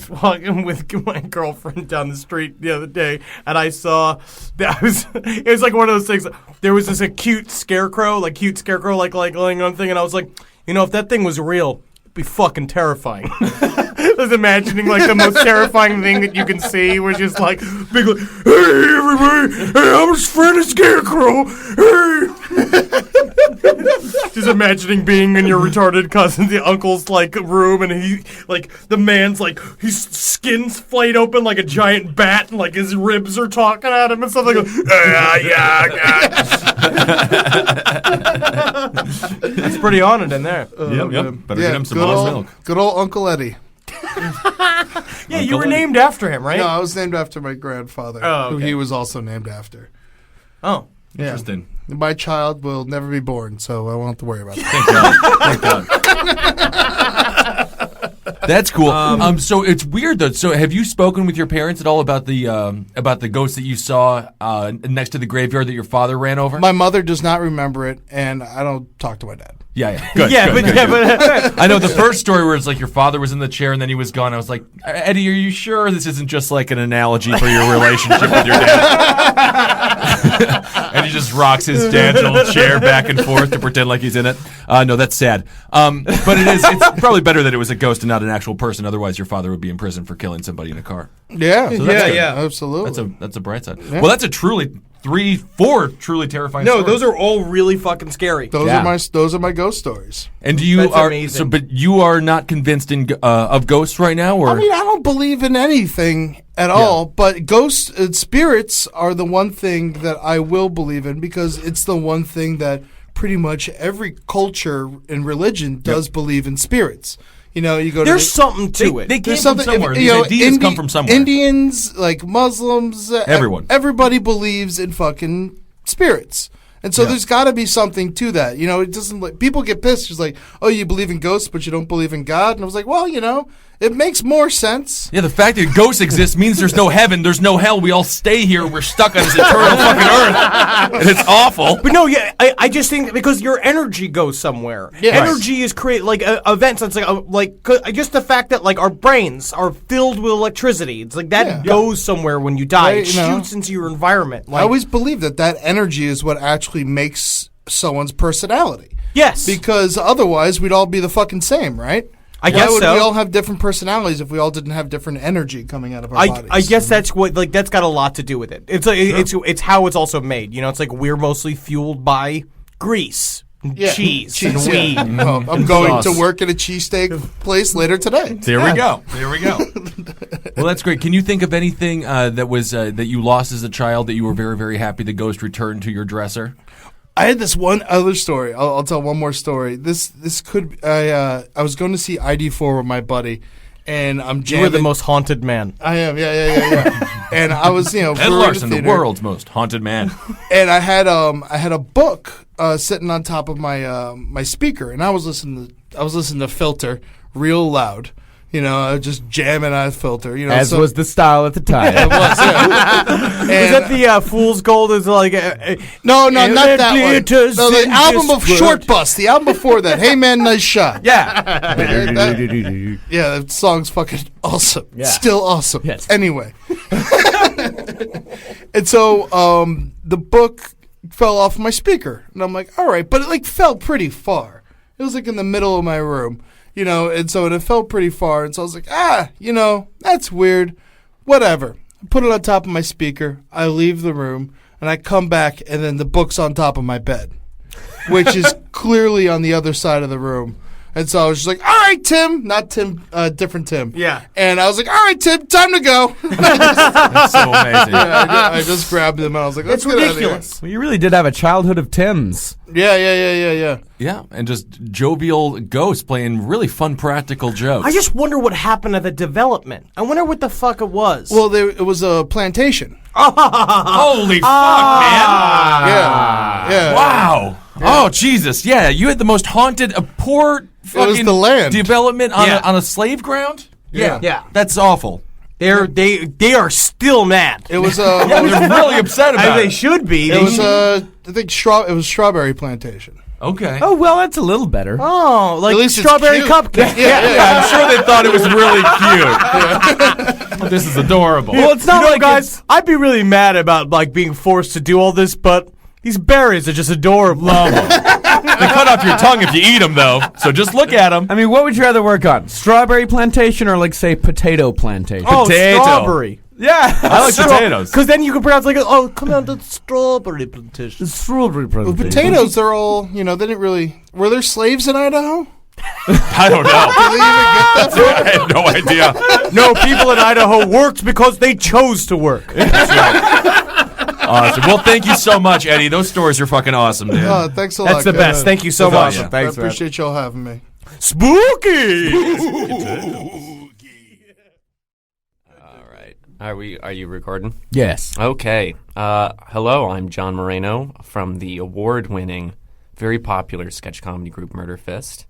walking with my girlfriend down the street the other day, and I saw that it was like one of those things. There was this cute scarecrow like laying on thing, and I was like, if that thing was real, it'd be fucking terrifying. I was imagining the most terrifying thing that you can see, which is big, hey everybody, hey, I'm his friend a scarecrow, hey. Just imagining being in your retarded cousin, the uncle's room, and he the man's his skin's flayed open like a giant bat, and his ribs are talking at him and stuff It's pretty on it in there. Yep. Better get him some good mom's old, milk. Good old Uncle Eddie. Yeah, you were named after him, right? No, I was named after my grandfather, who he was also named after. Oh. Yeah. Interesting. My child will never be born, so I won't have to worry about that. Thank God. That's cool. So it's weird though. So have you spoken with your parents at all about the ghost that you saw next to the graveyard that your father ran over? My mother does not remember it, and I don't talk to my dad. Yeah. Good. Yeah, good, but good. I know the first story where it's like your father was in the chair and then he was gone. I was like, Eddie, are you sure this isn't just like an analogy for your relationship with your dad? And he just rocks his dad's old chair back and forth to pretend like he's in it. No, that's sad. But it's probably better that it was a ghost and not an actual person. Otherwise, your father would be in prison for killing somebody in a car. Yeah, So that's good. absolutely. That's a bright side. Yeah. Well, that's a truly 4 truly terrifying. No, stories. those are all really fucking scary. Those are my ghost stories. And you That's are amazing. but you are not convinced of ghosts right now, or I mean, I don't believe in anything at all, but ghosts and spirits are the one thing that I will believe in because it's the one thing that pretty much every culture and religion does believe in spirits. You know, you go There's to something to it. They came there's from something somewhere. you know, These ideas come from somewhere. Indians, like Muslims, Everyone. everybody believes in fucking spirits. And so there's got to be something to that. You know, it doesn't like people get pissed. It's like, oh, you believe in ghosts, but you don't believe in God. And I was like, well, you know, it makes more sense. Yeah, the fact that ghosts exist means there's no heaven, there's no hell. We all stay here. We're stuck on this eternal fucking earth, and it's awful. But no, yeah, I just think that because your energy goes somewhere. Yeah. Energy is create like events. It's like just the fact that like our brains are filled with electricity. It's like that goes somewhere when you die. Right, it you know. shoots into your environment. I always believe that energy is what actually makes someone's personality. Yes, Because otherwise, we'd all be the fucking same, right? I guess Why would so. we all have different personalities if we all didn't have different energy coming out of our bodies? I guess that's what like that's got a lot to do with it. It's it's how it's also made. You know, it's like we're mostly fueled by grease, and cheese, and weed. Well, I'm going sauce. to work at a cheesesteak place later today. There we go. Well, that's great. Can you think of anything that was that you lost as a child that you were very, very happy the ghost returned to your dresser? I had this one other story. I'll tell one more story. This could I was going to see ID4 with my buddy, and I'm You jamming. were the most haunted man. I am, yeah. And I was, Ed we were in Larson, the theater, world's most haunted man. and I had a book sitting on top of my my speaker, and I was listening to Filter real loud. You know, I was just jamming on Filter. You know, As was the style at the time. it was. Yeah. Was that the Fool's Gold? Is like No, not that one. glitters No, the in album this of world. Short Bus. The album before that. Hey man, nice shot. Yeah. Yeah, that song's fucking awesome. Yeah. Still awesome. Yes. Anyway. And so the book fell off my speaker. And I'm like, all right. But it like fell pretty far. It was like in the middle of my room. You know, and so it fell pretty far. And so I was like, you know, that's weird. Whatever. I put it on top of my speaker. I leave the room. And I come back, and then the book's on top of my bed, which is clearly on the other side of the room. And so I was just like, all right, Tim. Not Tim, different Tim. Yeah. And I was like, all right, Tim, time to go. That's so amazing. I just grabbed him, and I was like, let's It's get out of here. ridiculous. Well, you really did have a childhood of Tims. Yeah. Yeah, and just jovial ghosts playing really fun practical jokes. I just wonder what happened at the development. I wonder what the fuck it was. Well, it was a plantation. Holy fuck, man! Yeah. Wow. Oh Jesus! Yeah, you had the most haunted, poor fucking the land. development on a slave ground. Yeah. That's awful. They are still mad. It was Yeah, they're really upset about They it. should be. it was I think it was strawberry plantation. Okay. Oh, well, that's a little better. Oh, like At least it's strawberry cute. cupcake. Yeah, I'm sure they thought it was really cute. This is adorable. Well, it's not like guys. I'd be really mad about like being forced to do all this, but these berries are just adorable. They cut off your tongue if you eat them, though. So just look at them. I mean, what would you rather work on? Strawberry plantation or, like, say, potato plantation? Oh, Potato. strawberry. Yeah. I like potatoes. Because then you can pronounce like, oh, come on to strawberry plantation. Strawberry Well, plantation. potatoes, they're all, they didn't really. Were there slaves in Idaho? I don't know. Did they even get that far? I had no idea. No, people in Idaho worked because they chose to work. Awesome. Well, thank you so much, Eddie. Those stories are fucking awesome, dude. Thanks a lot. That's the guys. best. Thank you so That's much. awesome. I appreciate y'all having me. Spooky. Are you recording? Yes. Okay. Hello, I'm John Moreno from the award-winning, very popular sketch comedy group Murder Fist.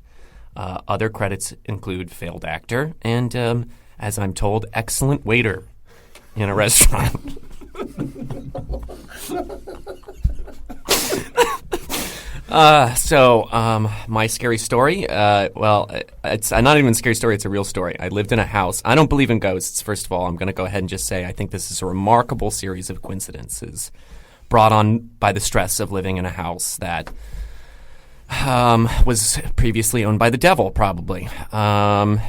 Other credits include failed actor and, as I'm told, excellent waiter in a restaurant. My scary story, it's not even a scary story, it's a real story. I lived in a house. I don't believe in ghosts, first of all. I'm going to go ahead and just say I think this is a remarkable series of coincidences brought on by the stress of living in a house that was previously owned by the devil, probably. Warning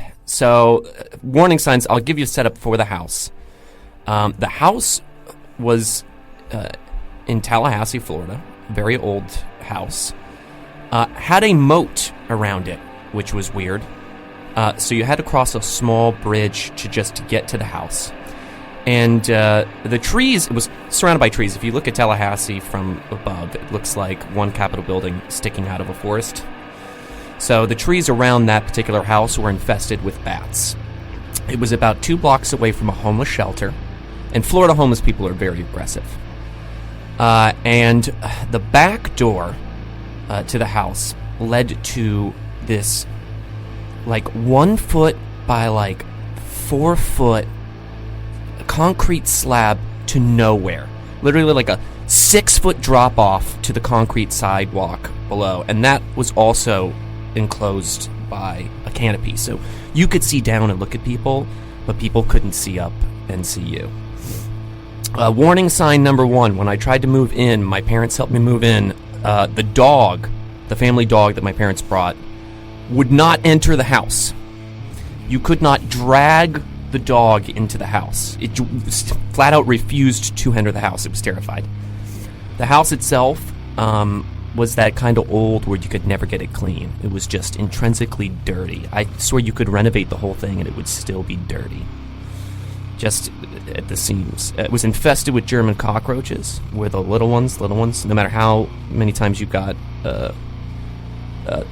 signs, I'll give you a setup for the house. The house was in Tallahassee, Florida, very old house, had a moat around it, which was weird. So you had to cross a small bridge to get to the house. And the trees, it was surrounded by trees. If you look at Tallahassee from above, it looks like one Capitol building sticking out of a forest. So the trees around that particular house were infested with bats. It was about 2 blocks away from a homeless shelter. And Florida homeless people are very aggressive. And the back door to the house led to this 1 foot by 4 foot concrete slab to nowhere. Literally a 6 foot drop off to the concrete sidewalk below. And that was also enclosed by a canopy. So you could see down and look at people, but people couldn't see up and see you. Warning sign number 1, when I tried to move in, my parents helped me move in, the family dog that my parents brought, would not enter the house. You could not drag the dog into the house. It flat out refused to enter the house. It was terrified. The house itself was that kind of old where you could never get it clean. It was just intrinsically dirty. I swear you could renovate the whole thing and it would still be dirty. Just at the seams. It was infested with German cockroaches. Were the little ones. No matter how many times you got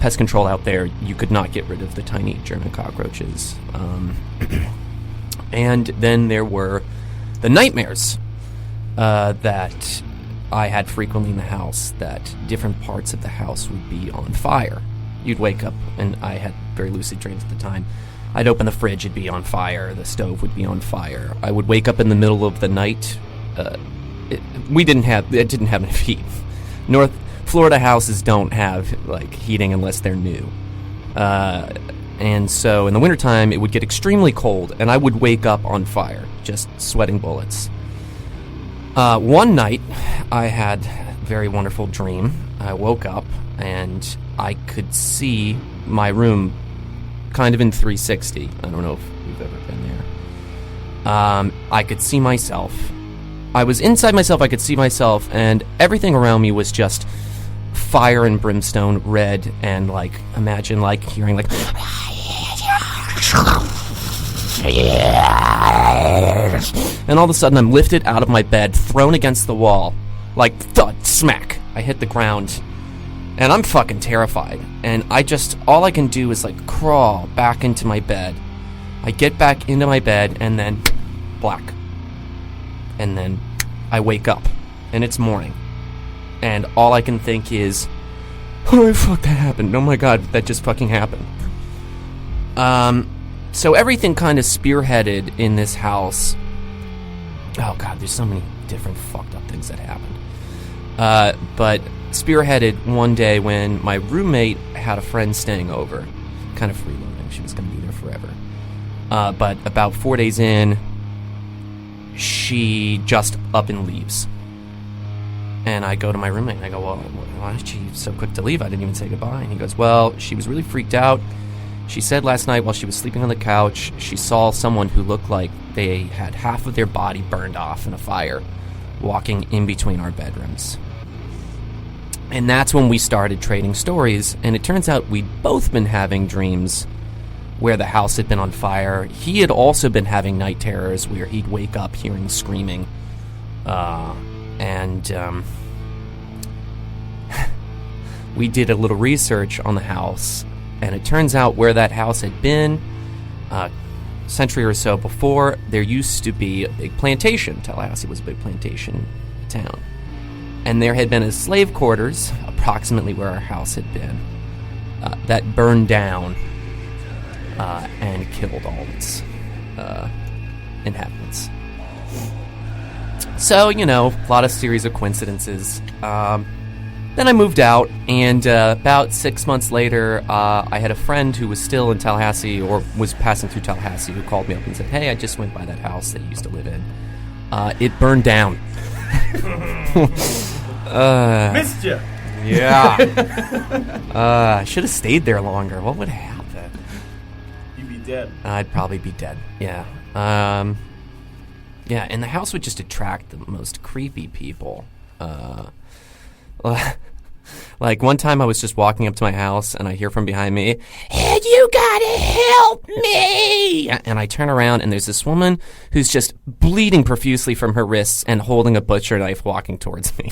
pest control out there, you could not get rid of the tiny German cockroaches. And then there were the nightmares that I had frequently in the house, that different parts of the house would be on fire. You'd wake up, and I had very lucid dreams at the time. I'd open the fridge, it'd be on fire. The stove would be on fire. I would wake up in the middle of the night. It didn't have enough heat. North Florida houses don't have heating unless they're new. And so in the wintertime, it would get extremely cold, and I would wake up on fire, just sweating bullets. One night, I had a very wonderful dream. I woke up, and I could see my room kind of in 360. I don't know if you've ever been there. I could see myself. I was inside myself, I could see myself, and everything around me was just fire and brimstone, red, and imagine hearing and all of a sudden I'm lifted out of my bed, thrown against the wall, thud, smack. I hit the ground. And I'm fucking terrified. And all I can do is crawl back into my bed. I get back into my bed and then black. And then I wake up and it's morning. And all I can think is, oh my fuck, that happened. Oh my god, that just fucking happened. So everything kind of spearheaded in this house. Oh god, there's so many different fucked up things that happened. But spearheaded one day when my roommate had a friend staying over, kind of freeloading. She was going to be there forever. But about 4 days in, she just up and leaves. And I go to my roommate and I go, well, why is she so quick to leave? I didn't even say goodbye. And he goes, well, she was really freaked out. She said last night while she was sleeping on the couch, she saw someone who looked like they had half of their body burned off in a fire walking in between our bedrooms. And that's when we started trading stories, and it turns out we'd both been having dreams where the house had been on fire. He had also been having night terrors where he'd wake up hearing screaming. We did a little research on the house, and it turns out where that house had been century or so before, there used to be a big plantation. Tallahassee was a big plantation town. And there had been a slave quarters, approximately where our house had been, that burned down and killed all its inhabitants. So, a lot of series of coincidences. Then I moved out, and about 6 months later, I had a friend who was still in Tallahassee, or was passing through Tallahassee, who called me up and said, "Hey, I just went by that house that you used to live in. It burned down." Missed you. Yeah. I should have stayed there longer. What would happen? You'd be dead. I'd probably be dead. Yeah. Yeah, and the house would just attract the most creepy people. Like one time I was just walking up to my house and I hear from behind me, "Hey, you gotta help me!" And I turn around and there's this woman who's just bleeding profusely from her wrists and holding a butcher knife walking towards me.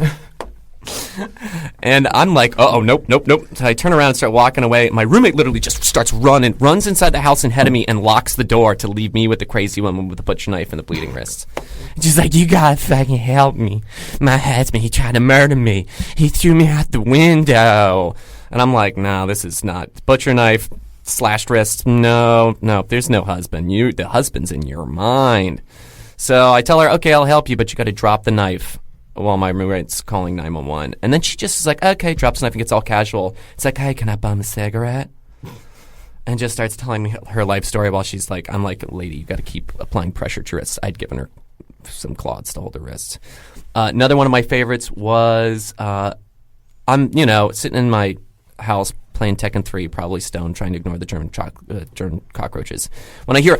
And I'm like, "Uh-oh, nope. So I turn around and start walking away. My roommate literally just starts runs inside the house ahead of me and locks the door to leave me with the crazy woman with the butcher knife and the bleeding wrists. And she's like, "You gotta fucking help me. My husband, he tried to murder me. He threw me out the window." And I'm like, "No, this is not. Butcher knife, slashed wrists. No, there's no husband. The husband's in your mind." So I tell her, "Okay, I'll help you, but you gotta drop the knife." While my roommate's calling 911. And then she just is like, "Okay," drops the knife and gets all casual. It's like, "Hey, can I bum a cigarette?" And just starts telling me her life story while she's like, I'm like, "Lady, you got to keep applying pressure to her wrists." I'd given her some cloths to hold her wrists. Another one of my favorites was I'm, sitting in my house playing Tekken 3, probably stoned, trying to ignore the German cockroaches, when I hear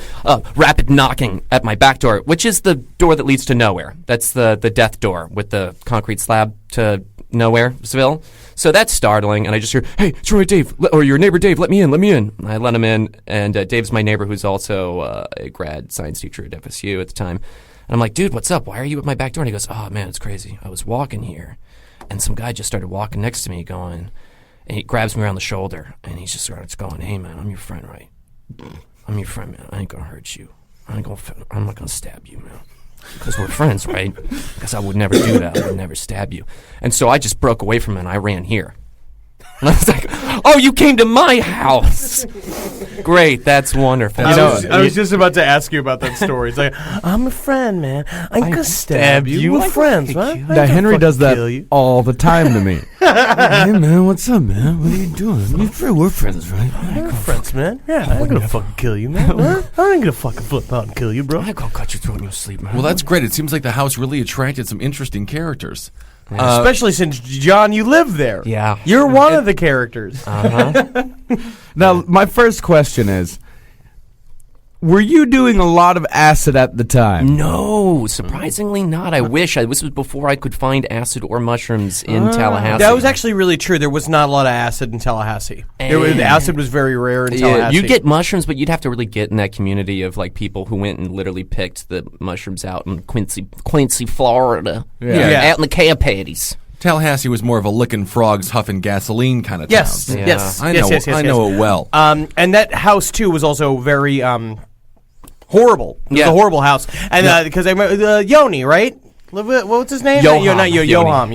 rapid knocking at my back door, which is the door that leads to nowhere. That's the death door with the concrete slab to nowheresville. So that's startling, and I just hear, "Hey, it's your Dave, or your neighbor Dave, let me in. And I let him in, and Dave's my neighbor who's also a grad science teacher at FSU at the time. And I'm like, "Dude, what's up? Why are you at my back door?" And he goes, "Oh, man, it's crazy. I was walking here, and some guy just started walking next to me going..." And he grabs me around the shoulder, and he just starts going, "Hey, man, I'm your friend, right? I'm your friend, man. I ain't gonna hurt you. I'm not gonna stab you, man. Because we're friends, right? Because I would never do that. I would never stab you." And so I just broke away from him, and I ran here. And I was like, "Oh, you came to my house. Great, that's wonderful." I was just about to ask you about that story. It's like, "I'm a friend, man. I can stab you. We're friends, right?" Now, Henry does that all the time to me. "Hey, man, what's up, man? What are you doing? We're friends, right?" We're friends, man. Yeah, I ain't gonna fucking kill you, man. I ain't gonna fucking flip out and kill you, bro. I'm gonna cut your throat in your sleep, man. Well, that's great. It seems like the house really attracted some interesting characters. Especially since, John, you live there. Yeah. You're one of the characters. Now, my first question is, were you doing a lot of acid at the time? No, surprisingly not. I wish. This was before I could find acid or mushrooms in Tallahassee. That was actually really true. There was not a lot of acid in Tallahassee. Acid was very rare in Tallahassee. You'd get mushrooms, but you'd have to really get in that community of like people who went and literally picked the mushrooms out in Quincy, Florida. Yeah. Out in the Cayapades. Tallahassee was more of a licking frogs, huffing gasoline kind of Yes, town. yes. I know it well. And that house, too, was also very horrible. It was a horrible house. And because I remember Yoni, right? What's his name? Yoham.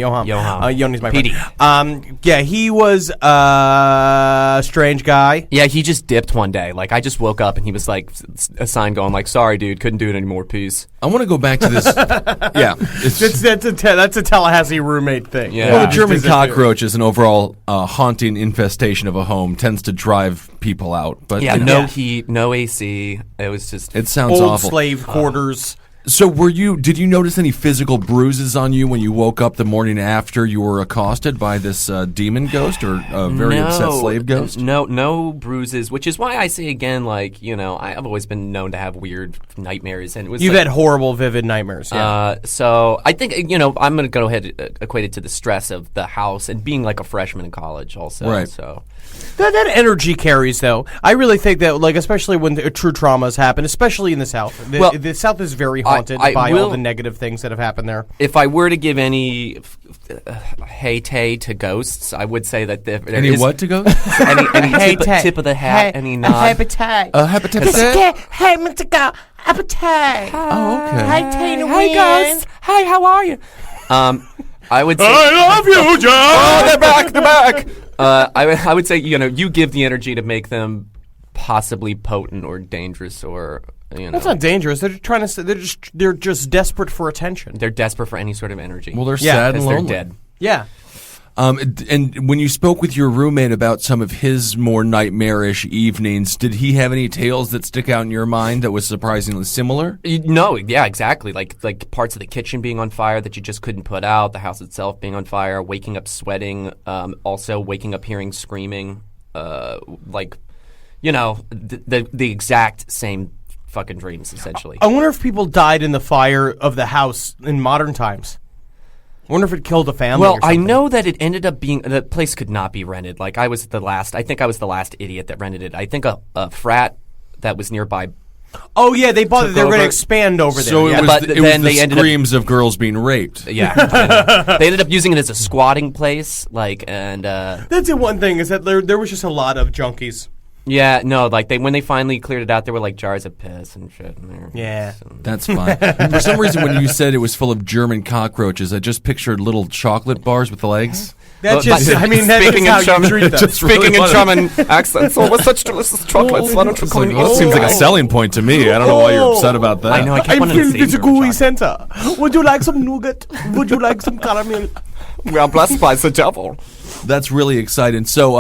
Yoni's my friend. Yeah, he was a strange guy. Yeah, he just dipped one day. Like, I just woke up and he was like, a sign going like, "Sorry, dude, couldn't do it anymore, peace." I want to go back to this. Yeah. That's a Tallahassee roommate thing. Yeah. Well, the German cockroach is an overall haunting infestation of a home, tends to drive people out. But yeah, no heat, no AC. It was just... It sounds old awful. Slave quarters. So did you notice any physical bruises on you when you woke up the morning after you were accosted by this demon ghost or a very upset slave ghost? No bruises, which is why I say again, like, I've always been known to have weird nightmares. And it was You've had horrible, vivid nightmares. Yeah. So I think, I'm going to go ahead and equate it to the stress of the house and being like a freshman in college also. Right. So... That energy carries, though. I really think that, like, especially when true traumas happen, especially in the South. The South is very haunted. haunted I by all will- the negative things that have happened there. If I were to give any hate to ghosts, I would say that there Any is what to go? any tip of the hat, any nod. Hepatitis. Oh, okay. Hey ghosts, hey, how are you? I would say I love you, John. oh, they're back. I would say you give the energy to make them possibly potent or dangerous or That's not dangerous. They're just trying to. They're just desperate for attention. they're desperate for any sort of energy. Well, they're Yeah, sad and because they're lonely. dead. Yeah. And when you spoke with your roommate about some of his more nightmarish evenings, did he have any tales that stick out in your mind that was surprisingly similar? No, yeah, exactly. Like parts of the kitchen being on fire that you just couldn't put out, the house itself being on fire, waking up sweating, also waking up hearing screaming, the exact same fucking dreams essentially. I wonder if people died in the fire of the house in modern times. I wonder if it killed a family. Well, or I something. know that it ended up being the place could not be rented. Like I think I was the last idiot that rented it. I think a frat that was nearby. Oh yeah, they bought it. They were going over. to expand over there. So yeah. it was, But the, it then was they the ended up- screams of girls being raped. Yeah, they ended up using it as a squatting place. That's the one thing is that there was just a lot of junkies. Yeah, no, when they finally cleared it out, there were like jars of piss and shit in there. Yeah. That's fine. For some reason, when you said it was full of German cockroaches, I just pictured little chocolate bars with legs. That's But- just. but I mean, that's speaking just how in you German- treat them. just Speaking really in wanted- German accents, oh, with such delicious chocolates, why don't you It's come like, and well, eat that seems like a some? selling point to me. I don't know why you're upset about that. I know, I kept wanting to say it's a German gooey chocolate. center. Would you like some nougat? Would you like some caramel? We are blessed by the devil. That's really exciting. So,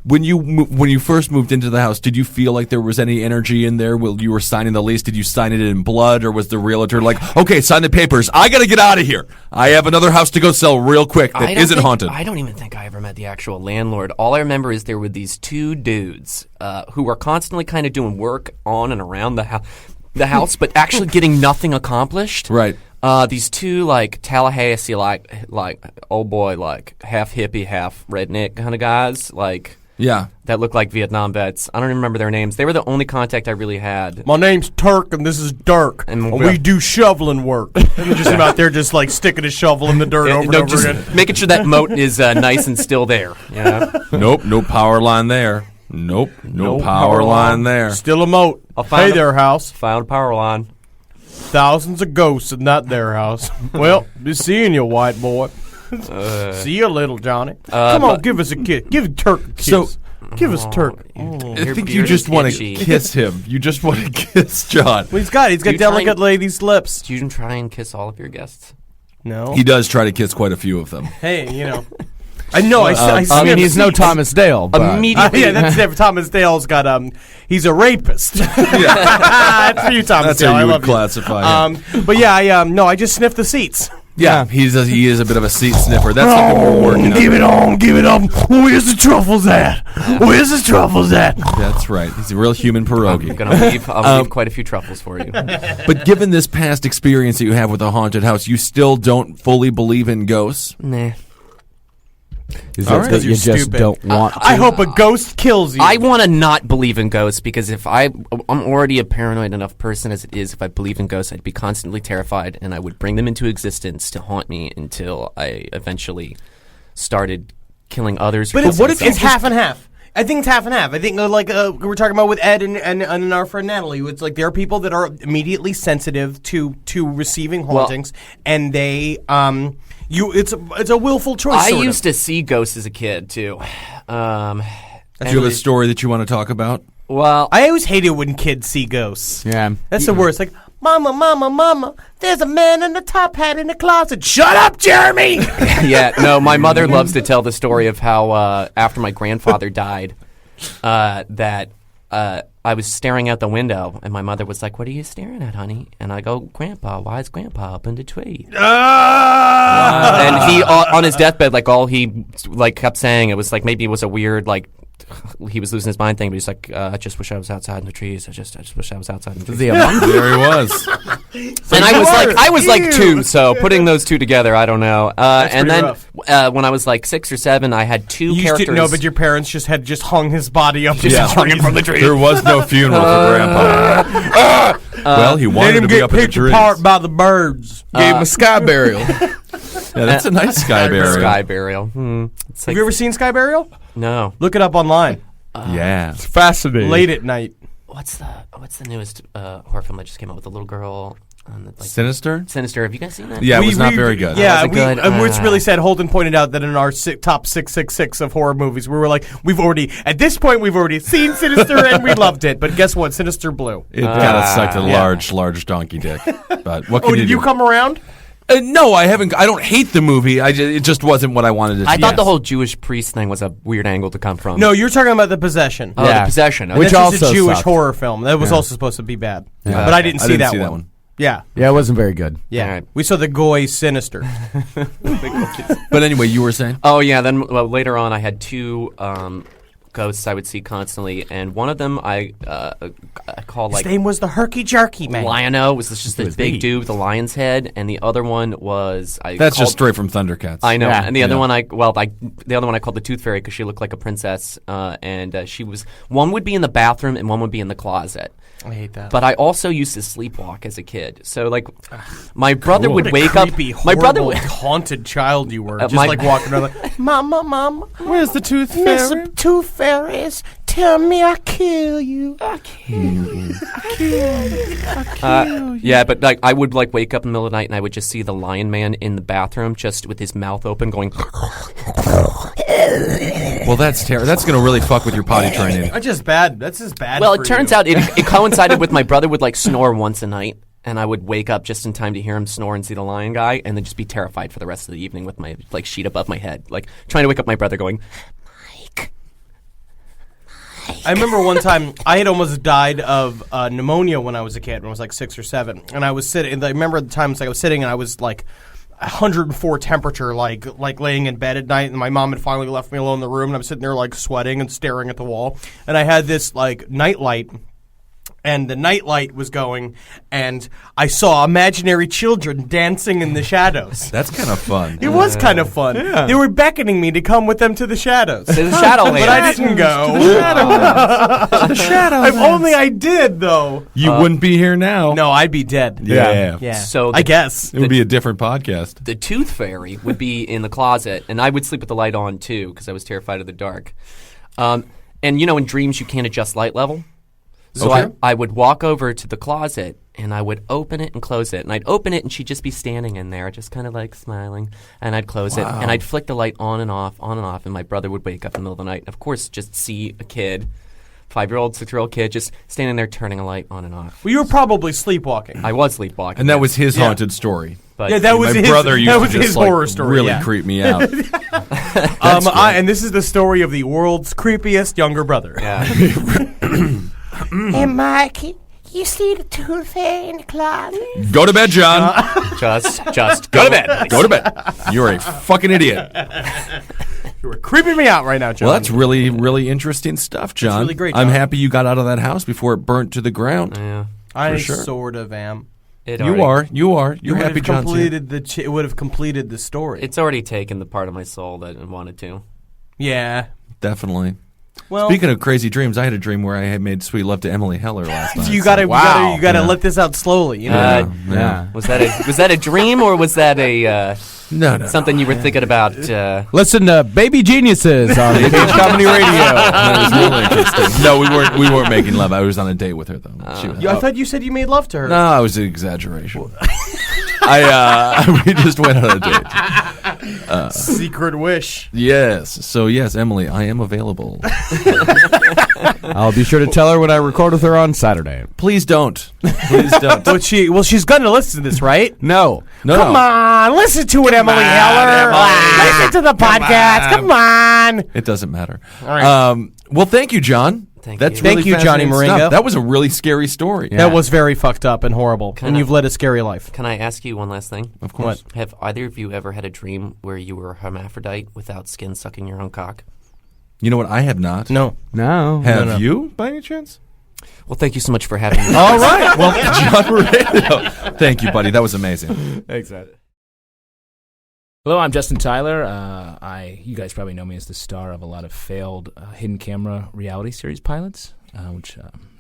when you first moved into the house, did you feel like there was any energy in there? While you were signing the lease, did you sign it in blood, or was the realtor like, "Okay, sign the papers. I got to get out of here. I have another house to go sell real quick that isn't haunted." I don't even think I ever met the actual landlord. All I remember is there were these two dudes who were constantly kind of doing work on and around the house, but actually getting nothing accomplished. Right. These two Tallahassee old boy half hippie, half redneck kind of guys Yeah. that looked like Vietnam vets. I don't even remember their names. They were the only contact I really had. My name's Turk, and this is Dirk, And and we do shoveling work. And they're just about there, just sticking a shovel in the dirt over and over just again. making sure that moat is nice and still there. Yeah. Nope. No power line there. Nope. No power line there. Still a moat. find Hey them. there, house. Found a power line. Thousands of ghosts in that there house. Well, just seeing you, white boy. See you, little Johnny. Come on, give us a kiss. Give Turk a kiss. So- give us Turk. I think you beard just is want itchy. to kiss him. You just want to kiss John. Well, he's got you try delicate and- lady's lips. Do you try and kiss all of your guests? No. He does try to kiss quite a few of them. Hey, I know. I I mean, sniff he's no seats. Thomas Dale, but Immediately. Yeah, that's different. Thomas Dale's got he's a rapist. That's for you, Thomas That's Dale. how I you would love classify him. But yeah, I just sniff the seats. Yeah, he is a bit of a seat sniffer. That's something we're working on. Give it on, give it up. Where's the truffles at? Where's the truffles at? That's right. He's a real human pierogi. I'm gonna leave. I'll leave quite a few truffles for you. But given this past experience that you have with a haunted house, you still don't fully believe in ghosts? Nah. is All it right. that you You're just stupid. don't want to? I hope a ghost kills you. I want to not believe in ghosts because I'm already a paranoid enough person as it is. If I believe in ghosts, I'd be constantly terrified, and I would bring them into existence to haunt me until I eventually started killing others. But or what if killing it's myself. half and half? I think it's half and half. I think we were talking about with Ed and our friend Natalie. It's like there are people that are immediately sensitive to receiving hauntings, and they it's a willful choice. I sort used of. to see ghosts as a kid too. Do you have a story that you want to talk about? Well, I always hate it when kids see ghosts. Yeah. That's the worst. Like, mama, there's a man in the top hat in the closet. Shut up, Jeremy. yeah, no, my mother loves to tell the story of how after my grandfather died, that I was staring out the window, and my mother was like, "What are you staring at, honey?" And I go, "Grandpa, why is Grandpa up in the tree?" And he, on his deathbed, all he kept saying, it was maybe it was a weird he was losing his mind thing, but he's like, "I just wish I was outside in the trees. I just wish I was outside in the trees." Is he a monk? There he was. And I was like 2, so putting those two together, I don't know. And pretty then when I was like 6 or 7, I had 2 You just characters. didn't know, but your parents just hung his body up. Yeah. Hung him from the tree. There was no funeral for Grandpa. Well, he wanted to be up in the trees. by the birds. Gave him a sky burial. Yeah, that's a nice sky burial. Sky burial. It's like, Have you ever seen Sky Burial? No. Look it up online. Yeah. It's fascinating. Late at night. What's the newest horror film that just came out with the little girl? Sinister? Sinister. Have you guys seen that? Yeah, it was not very good. Yeah, Wasn't good? it's really sad. Holden pointed out that in our top 666 of horror movies, we were like, at this point, we've already seen Sinister and we loved it. But guess what? Sinister blew. It kind of sucked a large donkey dick. But what can Did you come around? No, I haven't. I don't hate the movie. It just wasn't what I wanted to see. I thought the whole Jewish priest thing was a weird angle to come from. No, you're talking about The Possession. Oh, The Possession. Okay. Which This is also a Jewish sucked. horror film. That was also supposed to be bad. Yeah. But I didn't see that one. Yeah. Yeah, it wasn't very good. Yeah. All right. We saw the Goy Sinister. But anyway, you were saying? Oh yeah. Then later on, I had two ghosts I would see constantly, and one of them I called His like name was the Herky Jerky Man. Lion-O. Was just this was big neat. dude with a lion's head, and the other one was That's just straight from Thundercats. I know, Yeah. and the other one the other one I called the Tooth Fairy because she looked like a princess, and she was one would be in the bathroom and one would be in the closet. I hate that. But I also used to sleepwalk as a kid, so like my brother would wake up. Creepy, My brother horrible, would. haunted child you were. Just my- like walking around like, Mom, Where's the tooth Miss fairy? Tooth Fairies, tell me I kill you. Yeah, but like I would like wake up in the middle of the night and I would just see the Lion Man in the bathroom, just with his mouth open, going. Well, that's terrible. That's going to really fuck with your potty training. That's just bad. That's just bad. Well, for it turns you. out it coincided with my brother would like snore once a night, and I would wake up just in time to hear him snore and see the lion guy, and then just be terrified for the rest of the evening with my like sheet above my head, like trying to wake up my brother, going. I remember one time I had almost died of pneumonia when I was a kid, when I was like 6 or 7, and I was sitting. And I remember the times I was sitting and I was like 104 temperature, like laying in bed at night, and my mom had finally left me alone in the room, and I'm sitting there like sweating and staring at the wall, and I had this like nightlight. And the nightlight was going, and I saw imaginary children dancing in the shadows. That's kind of fun. It was kind of fun. Yeah. They were beckoning me to come with them to the shadows. To the shadow But I didn't go. The shadow. If only I did, though. You wouldn't be here now. No, I'd be dead. Yeah. Yeah. So I guess. It would be a different podcast. The Tooth Fairy would be in the closet, and I would sleep with the light on too because I was terrified of the dark. And you know, in dreams you can't adjust light level. So Okay. I would walk over to the closet and I would open it and close it. And I'd open it and she'd just be standing in there, just kind of like smiling. And I'd close it and I'd flick the light on and off, and my brother would wake up in the middle of the night. And of course, just see a kid, 5-year-old, 6-year-old kid, just standing there turning a light on and off. Well, you were probably sleepwalking. I was sleepwalking. And that was his Yeah. haunted story. But Yeah, that was My his, brother used that to was just his like, horror story. really yeah. creep me out. And this is the story of the world's creepiest younger brother. yeah. Hey, Mikey, you see the tooth fairy in the closet? Go to bed, John. just go to bed. Go to bed. You're a fucking idiot. You were creeping me out right now, John. Well, that's really, really interesting stuff, John. really great, I'm John. happy you got out of that house before it burnt to the ground. Yeah. I for sure. sort of am. It You already- are. You're happy, John. It would have completed the story. It's already taken the part of my soul that it wanted to. Yeah. Definitely. Well, Speaking of crazy dreams, I had a dream where I had made sweet love to Emily Heller last night. you gotta, so- you gotta Yeah. let this out slowly. You know? Yeah. Was that a dream or was that a No. something you were thinking about? Listen to Baby Geniuses on Cage Comedy Radio. That was really interesting. No, we weren't making love. I was on a date with her though. I thought you said you made love to her. No, it was an exaggeration. We just went on a date. Secret wish. Yes. So yes, Emily, I am available. I'll be sure to tell her when I record with her on Saturday. Please don't. Please don't. But she's gonna listen to this, right? No. No. Come on, listen to it, Emily Heller. Emily. Listen to the podcast. Come on. It doesn't matter. All right. Well, thank you, John. Thank That's you. really Thank you, Johnny fascinating Moringa. stuff. That was a really scary story. That was very fucked up and horrible, and Kinda. you've led a scary life. Can I ask you one last thing? Of course. Have either of you ever had a dream where you were a hermaphrodite without skin sucking your own cock? You know what? I have not. No. No. Have you, by any chance? Well, thank you so much for having me. All right. Well, John Moreno. Thank you, buddy. That was amazing. Thanks, Ed. Hello, I'm Justin Tyler. You guys probably know me as the star of a lot of failed hidden camera reality series pilots. which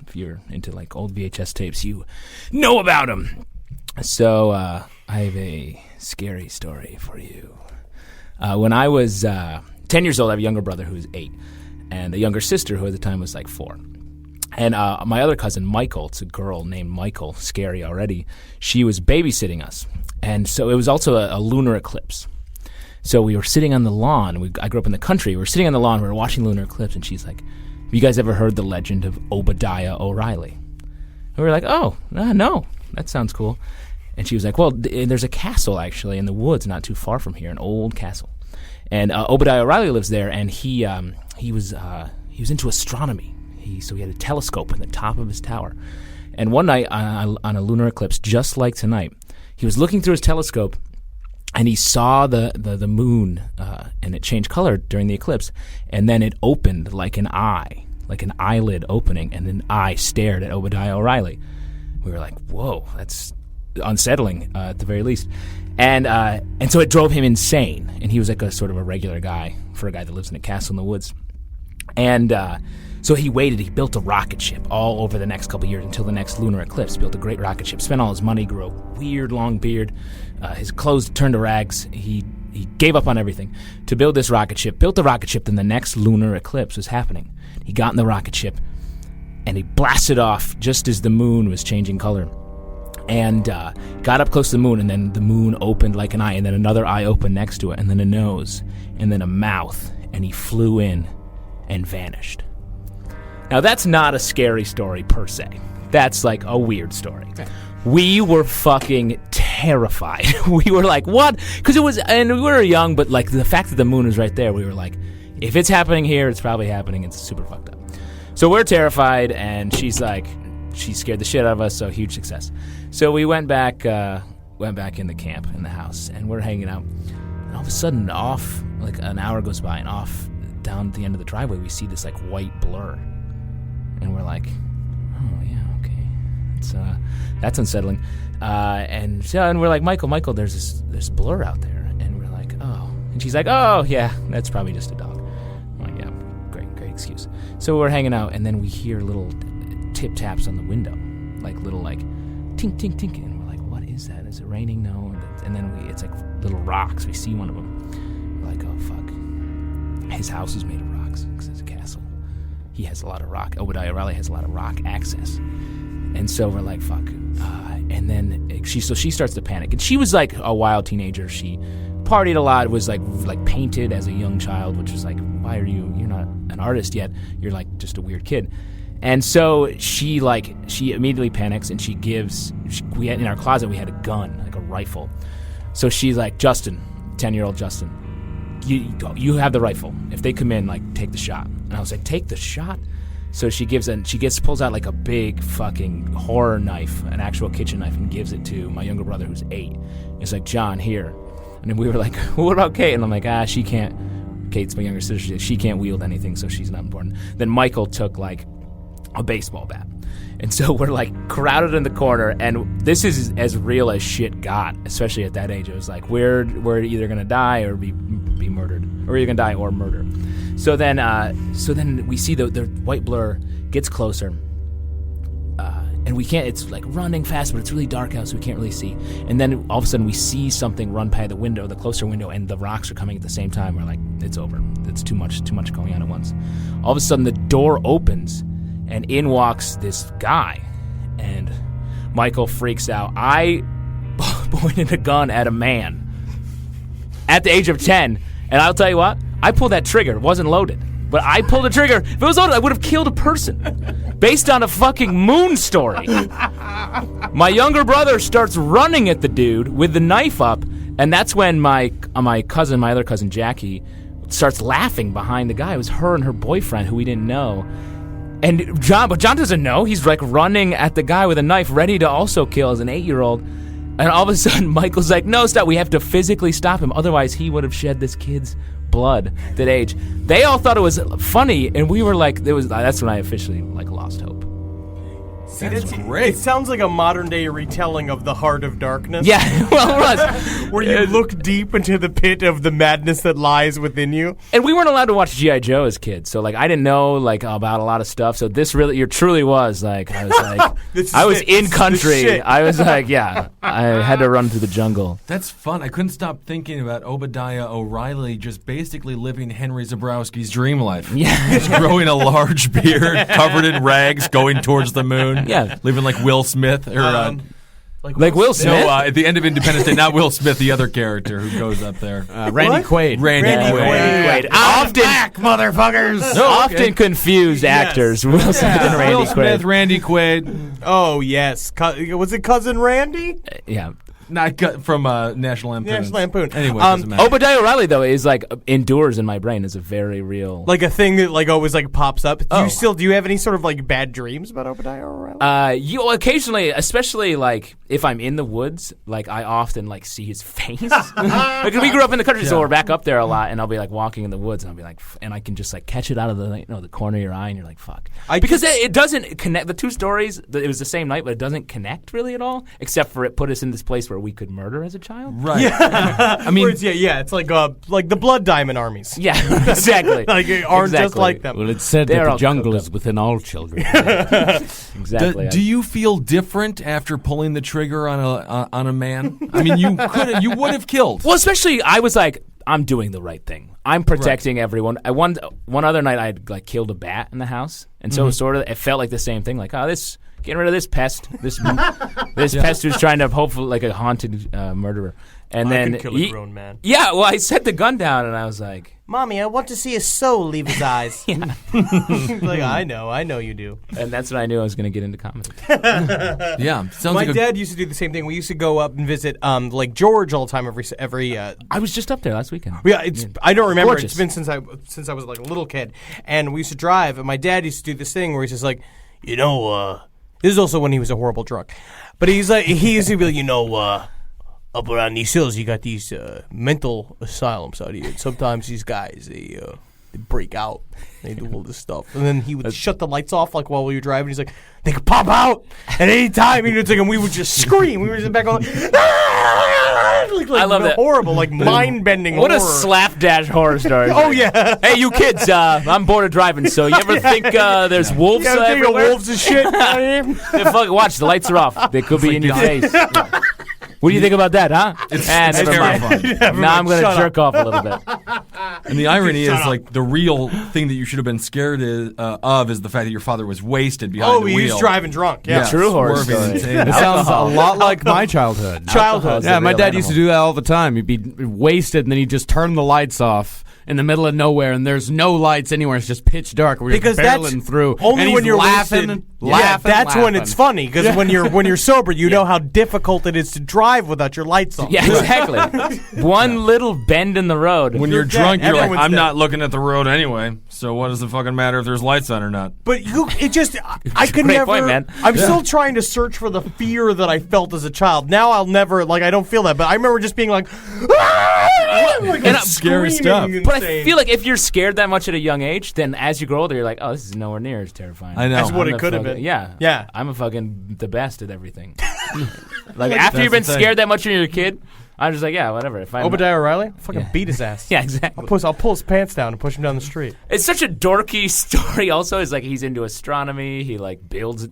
if you're into like old VHS tapes, you know about them. So I have a scary story for you. When I was 10 years old, I have a younger brother who was 8, and a younger sister who at the time was like 4. And my other cousin, Michael, it's a girl named Michael, scary already, she was babysitting us. And so it was also a lunar eclipse. So we were sitting on the lawn. I grew up in the country. We were sitting on the lawn. We were watching lunar eclipse, and she's like, have you guys ever heard the legend of Obadiah O'Reilly? And we were like, oh, no, that sounds cool. And she was like, well, there's a castle, actually, in the woods not too far from here, an old castle. And Obadiah O'Reilly lives there, and he was into astronomy. So he had a telescope in the top of his tower. And one night on a lunar eclipse, just like tonight, he was looking through his telescope, and he saw the moon, and it changed color during the eclipse. And then it opened like an eye, like an eyelid opening, and an eye stared at Obadiah O'Reilly. We were like, whoa, that's unsettling at the very least. And so it drove him insane. And he was like a sort of a regular guy for a guy that lives in a castle in the woods. And so he waited. He built a rocket ship all over the next couple of years until the next lunar eclipse. Built a great rocket ship, spent all his money, grew a weird long beard. His clothes turned to rags. He gave up on everything to build this rocket ship. Built the rocket ship, then the next lunar eclipse was happening. He got in the rocket ship, and he blasted off just as the moon was changing color. And got up close to the moon, and then the moon opened like an eye, and then another eye opened next to it, and then a nose, and then a mouth, and he flew in and vanished. Now, that's not a scary story per se. That's like a weird story. Okay. We were fucking terrified. We were like, what? Because it was, and we were young, but like the fact that the moon was right there, we were like, if it's happening here, it's probably happening. It's super fucked up. So we're terrified, and she's like, she scared the shit out of us, so huge success. So we went back in the camp, in the house, and we're hanging out. And all of a sudden, off, like an hour goes by, and off down at the end of the driveway, we see this like white blur. And we're like, oh, yeah, okay. That's unsettling. And we're like, Michael, there's this blur out there. And we're like, oh. And she's like, oh, yeah, that's probably just a dog. I'm like, yeah, great excuse. So we're hanging out, and then we hear little tip-taps on the window. Like little, like, tink, tink, tink. And we're like, what is that? Is it raining? No. And then it's like little rocks. We see one of them. We're like, oh, fuck. His house is made of rocks because it's a castle. He has a lot of rock. Obadiah O'Reilly has a lot of rock access. And so we're like, fuck. And then she starts to panic. And she was like a wild teenager. She partied a lot, was like painted as a young child, which was like, why are you're not an artist yet. You're like just a weird kid. And so she immediately panics, and we had in our closet, we had a gun, like a rifle. So she's like, Justin, 10-year-old Justin, you have the rifle. If they come in, like, take the shot. And I was like, take the shot? So she pulls out like a big fucking horror knife, an actual kitchen knife, and gives it to my younger brother who's 8. It's like, John, here. And then we were like, well, what about Kate? And I'm like, she can't. Kate's my younger sister. She can't wield anything, so she's not important. Then Michael took like a baseball bat. And so we're like crowded in the corner, and this is as real as shit got, especially at that age. It was like, we're either going to die or be murdered, or you're going to die or murder. So then we see the white blur gets closer, and we can't, it's like running fast, but it's really dark out, so we can't really see. And then all of a sudden we see something run by the window, the closer window, and the rocks are coming at the same time. We're like, it's over. It's too much going on at once. All of a sudden the door opens, and in walks this guy, and Michael freaks out. I pointed a gun at a man at the age of 10, and I'll tell you what, I pulled that trigger. It wasn't loaded, but I pulled the trigger. If it was loaded, I would have killed a person based on a fucking moon story. My younger brother starts running at the dude with the knife up, and that's when my other cousin Jackie, starts laughing behind the guy. It was her and her boyfriend who we didn't know. And John doesn't know. He's like running at the guy with a knife, ready to also kill as an 8-year-old. And all of a sudden, Michael's like, no, stop. We have to physically stop him. Otherwise, he would have shed this kid's blood at that age. They all thought it was funny, and we were like, that's when I officially like lost hope. That's great. It sounds like a modern day retelling of The Heart of Darkness. Yeah, well, it was. Where you look deep into the pit of the madness that lies within you. And we weren't allowed to watch G.I. Joe as kids, so like I didn't know like about a lot of stuff. So this really, it truly was like I was like I was in country. I was like, yeah, I had to run through the jungle. That's fun. I couldn't stop thinking about Obadiah O'Reilly just basically living Henry Zabrowski's dream life. Yeah, just growing a large beard, covered in rags, going towards the moon. Yeah, living like Will Smith or. Like Will Smith? No, at the end of Independence Day, not Will Smith, the other character who goes up there. Randy Quaid. Randy Quaid. Often back, motherfuckers. Often confused actors. Will Smith and Randy Will Smith, Quaid. Randy Quaid. Oh, yes. Was it Cousin Randy? Yeah. Not from National Lampoon. National Lampoon. Anyway, doesn't matter. Obadiah O'Reilly though is like endures in my brain as a very real, like a thing that like always like pops up. Do you have any sort of like bad dreams about Obadiah O'Reilly? You occasionally, especially like if I'm in the woods, like I often like see his face. Like we grew up in the country, so we're back up there a lot, and I'll be like walking in the woods, and I'll be like, and I can just like catch it out of the the corner of your eye, and you're like, fuck, because it doesn't connect. The two stories, it was the same night, but it doesn't connect really at all, except for it put us in this place where we could murder as a child. Right. Yeah. I mean, it's like the Blood Diamond armies. Yeah, exactly. Like aren't just like them. Well, it's said that the jungle is within all children. Exactly. Do you feel different after pulling the trigger on a man? I mean, you would have killed. Well, especially I was like, I'm doing the right thing. I'm protecting everyone. One other night I had like killed a bat in the house, and so sort of it felt like the same thing. Like, getting rid of this pest, this pest who's trying to hopefully like a haunted murderer. And then I can kill a grown man. Yeah, well, I set the gun down and I was like, "Mommy, I want to see his soul leave his eyes." Like I know you do. And that's when I knew I was going to get into comedy. Yeah, sounds my dad used to do the same thing. We used to go up and visit like George all the time. Every I was just up there last weekend. Yeah, I don't remember. Gorgeous. It's been since I was like a little kid, and we used to drive. And my dad used to do this thing where he's just like, this is also when he was a horrible drunk, but he used to be like, up around these hills, you got these mental asylums out here. And sometimes these guys, they break out. They do all this stuff. And then he would shut the lights off like while we were driving. He's like, they could pop out at any time. And we would just scream. We were just back on like I love that. Horrible, like mind-bending What horror. a slapdash horror story. Oh, yeah. Hey, you kids, I'm bored of driving, so you ever think there's wolves everywhere? Wolves and shit. Watch, the lights are off. They could be in your face. Yeah. What do you think about that, huh? It's never mind. Now I'm going to jerk off a little bit. And the irony is, like, the real thing that you should have been scared of is the fact that your father was wasted behind the wheel. Oh, he was driving drunk. Yeah. True horror swerving story. insane. It sounds a lot like my childhood. Yeah, my dad used to do that all the time. He'd be wasted, and then he'd just turn the lights off in the middle of nowhere, and there's no lights anywhere. It's just pitch dark. We're Because barreling that's through. only and when he's you're laughing, wasted. laughing. That's when it's funny. Because when you're sober, you know how difficult it is to drive without your lights on. Yeah, exactly. One little bend in the road. When you're dead. drunk, you're like, Everyone's I'm dead. not looking at the road anyway, so what does it fucking matter if there's lights on or not? But I could Great never. point, man. I'm still trying to search for the fear that I felt as a child. Now I'll never, I don't feel that. But I remember just being like, scary stuff. But I feel like if you're scared that much at a young age, then as you grow older, you're like, oh, this is nowhere near as terrifying. I know. That's what I'm it could have fucking- been. Yeah. Yeah. I'm the best at everything. Like after That's you've been the thing. scared that much when you're a kid, I'm just like, yeah, whatever. If I'm Obadiah O'Reilly, I'll fucking beat his ass. Yeah, exactly. I'll pull his pants down and push him down the street. It's such a dorky story. Also, it's like he's into astronomy. He like builds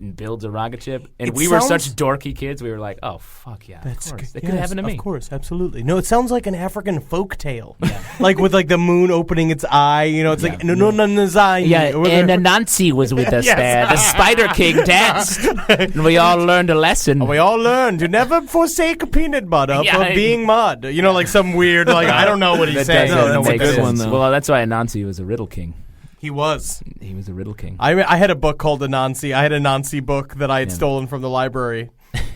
a rocket ship, and It we were such sounds- dorky kids. We were like, oh fuck yeah, of course. It could happen to me. Of course, absolutely. No, it sounds like an African folk tale. Like with like the moon opening its eye. It's like no. Yeah, and Anansi was with us Yes. there. The Spider King danced, and we all learned a lesson. We all learned to never forsake peanut butter Yeah, for being mud. Like some weird, I don't know what he's That saying. doesn't that's a make good sense. one, though. Well, that's why Anansi was a riddle king. He was. He was a riddle king. I had a book called Anansi. I had a Anansi book that I had stolen from the library.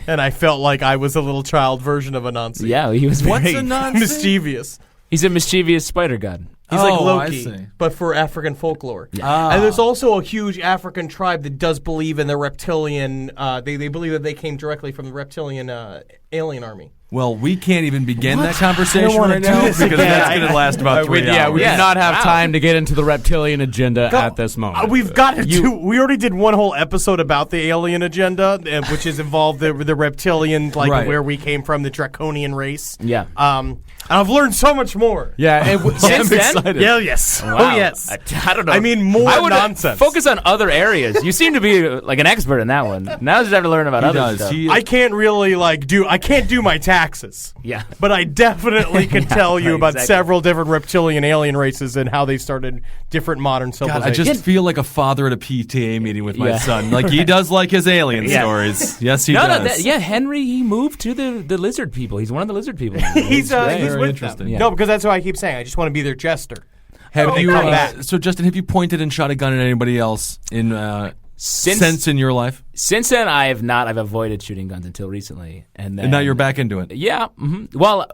And I felt like I was a little child version of Anansi. Yeah, he was What's very Anansi? mischievous. He's a mischievous spider god. He's like Oh, Loki, I see. but for African folklore. Ah. And there's also a huge African tribe that does believe in the reptilian. They believe that they came directly from the reptilian alien army. Well, we can't even begin that conversation I don't wanna right do now this because again. that's going to last about 3 hours. Yeah, we do not have time to get into the reptilian agenda at this moment. We've got to do. We already did one whole episode about the alien agenda, which has involved the reptilian, like Right. where we came from, the draconian race. Yeah. And I've learned so much more. Yeah, Since then? excited. Yeah. Yes. Wow. Oh yes. I don't know. I mean, more I would nonsense. Focus on other areas. You seem to be like an expert in that one. Now it's time to learn about He other does. stuff. He- I can't really I can't do my taxes. Yeah. But I definitely can tell you about exactly. several different reptilian alien races and how they started different modern God, civilizations. I just feel like a father at a PTA meeting with my Yeah. son. Like he does like his alien Yeah. stories. Yes, he No, does. Henry, he moved to the lizard people. He's one of the lizard people. he's great. with Very them. interesting. Yeah. No, because that's what I keep saying. I just want to be their jester. Have When you? they come back. So, Justin, have you pointed and shot a gun at anybody else in since in your life? Since then, I have not. I've avoided shooting guns until recently, and then And now you're back into it. Yeah. Well,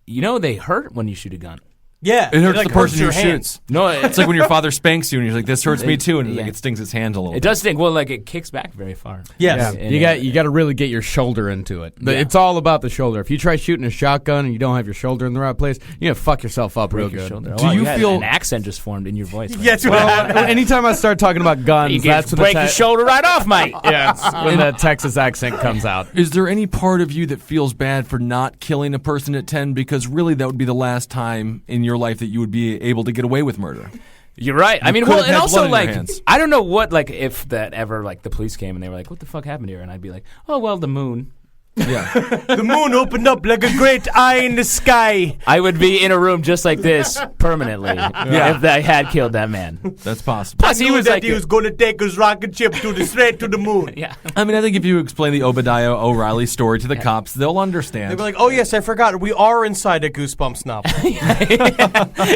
they hurt when you shoot a gun. Yeah, It hurts like the person who your hands. shoots. No, It's like when your father spanks you and you're like, "This hurts me too," and Yeah. like, it stings his hands a little. It does think. Well, like it kicks back very far. Yes. Yeah, And, you got to really get your shoulder into it. Yeah. It's all about the shoulder. If you try shooting a shotgun and you don't have your shoulder in the right place, you're gonna fuck yourself up real break your good. shoulder. Do Wow, you had feel- an accent just formed in your voice? Right? Yeah, that's what happened. Anytime I start talking about guns, You that's can when break your shoulder right off, mate. Yeah, it's when the Texas accent comes out. Is there any part of you that feels bad for not killing a person at 10? Because really, that would be the last time in your life that you would be able to get away with murder. You're right. I mean, could well, have and had also blood in your like hands. I don't know what like if that ever like the police came and they were like, "What the fuck happened here?" And I'd be like, "Oh well, the moon." Yeah. The moon opened up like a great eye in the sky. I would be in a room just like this permanently if I had killed that man. That's possible. Plus, he was like, he was going to take his rocket ship straight to the moon. yeah. I mean, I think if you explain the Obadiah O'Reilly story to the cops, they'll understand. They'd be like, "Oh yes, I forgot. We are inside a Goosebumps novel."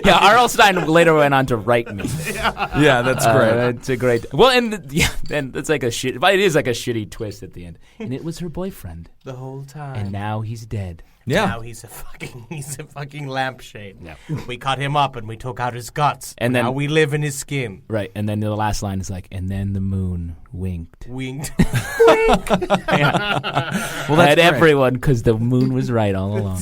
Yeah, R.L. Stein later went on to write me. Yeah, that's great. It's a great. Well, and it's like a shit. But it is like a shitty twist at the end. And it was her boyfriend, The whole time. and now he's dead. Yeah. Now he's a fucking lampshade. Yeah. We cut him up and we took out his guts. And then- now we live in his skin. Right, and then the last line is like, and then the moon winked Winged. Well, at that's great. everyone because the moon was right all along.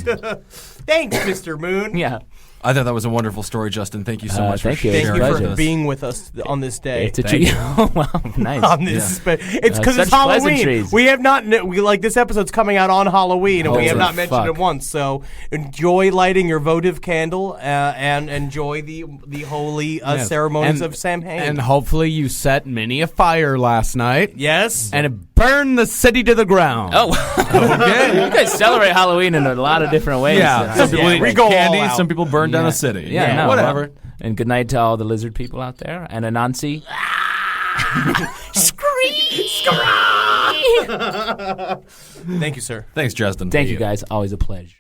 Thanks, Mr. Moon. Yeah, I thought that was a wonderful story, Justin. Thank you so much for thank you. sharing Thank you Pleasure. for being with us on this day. it's a treat. Oh wow, nice. on this, it's because such it's Halloween. pleasantries. We have not. We like this episode's coming out on Halloween, and we have Holy not mentioned fuck. it once. So enjoy lighting your votive candle and enjoy the holy Yes. ceremonies And- of Samhain. And hopefully you set many a fire last night. yes, And it burned the city to the ground. Oh, okay. You guys celebrate Halloween in a lot of different ways. Yeah. Some people we eat go all candy, out. some people burn down a city. Yeah, no, whatever. well, and good night to all the lizard people out there, and Anansi. thank you, sir. Thanks, Justin. Thank you guys. Always a pleasure.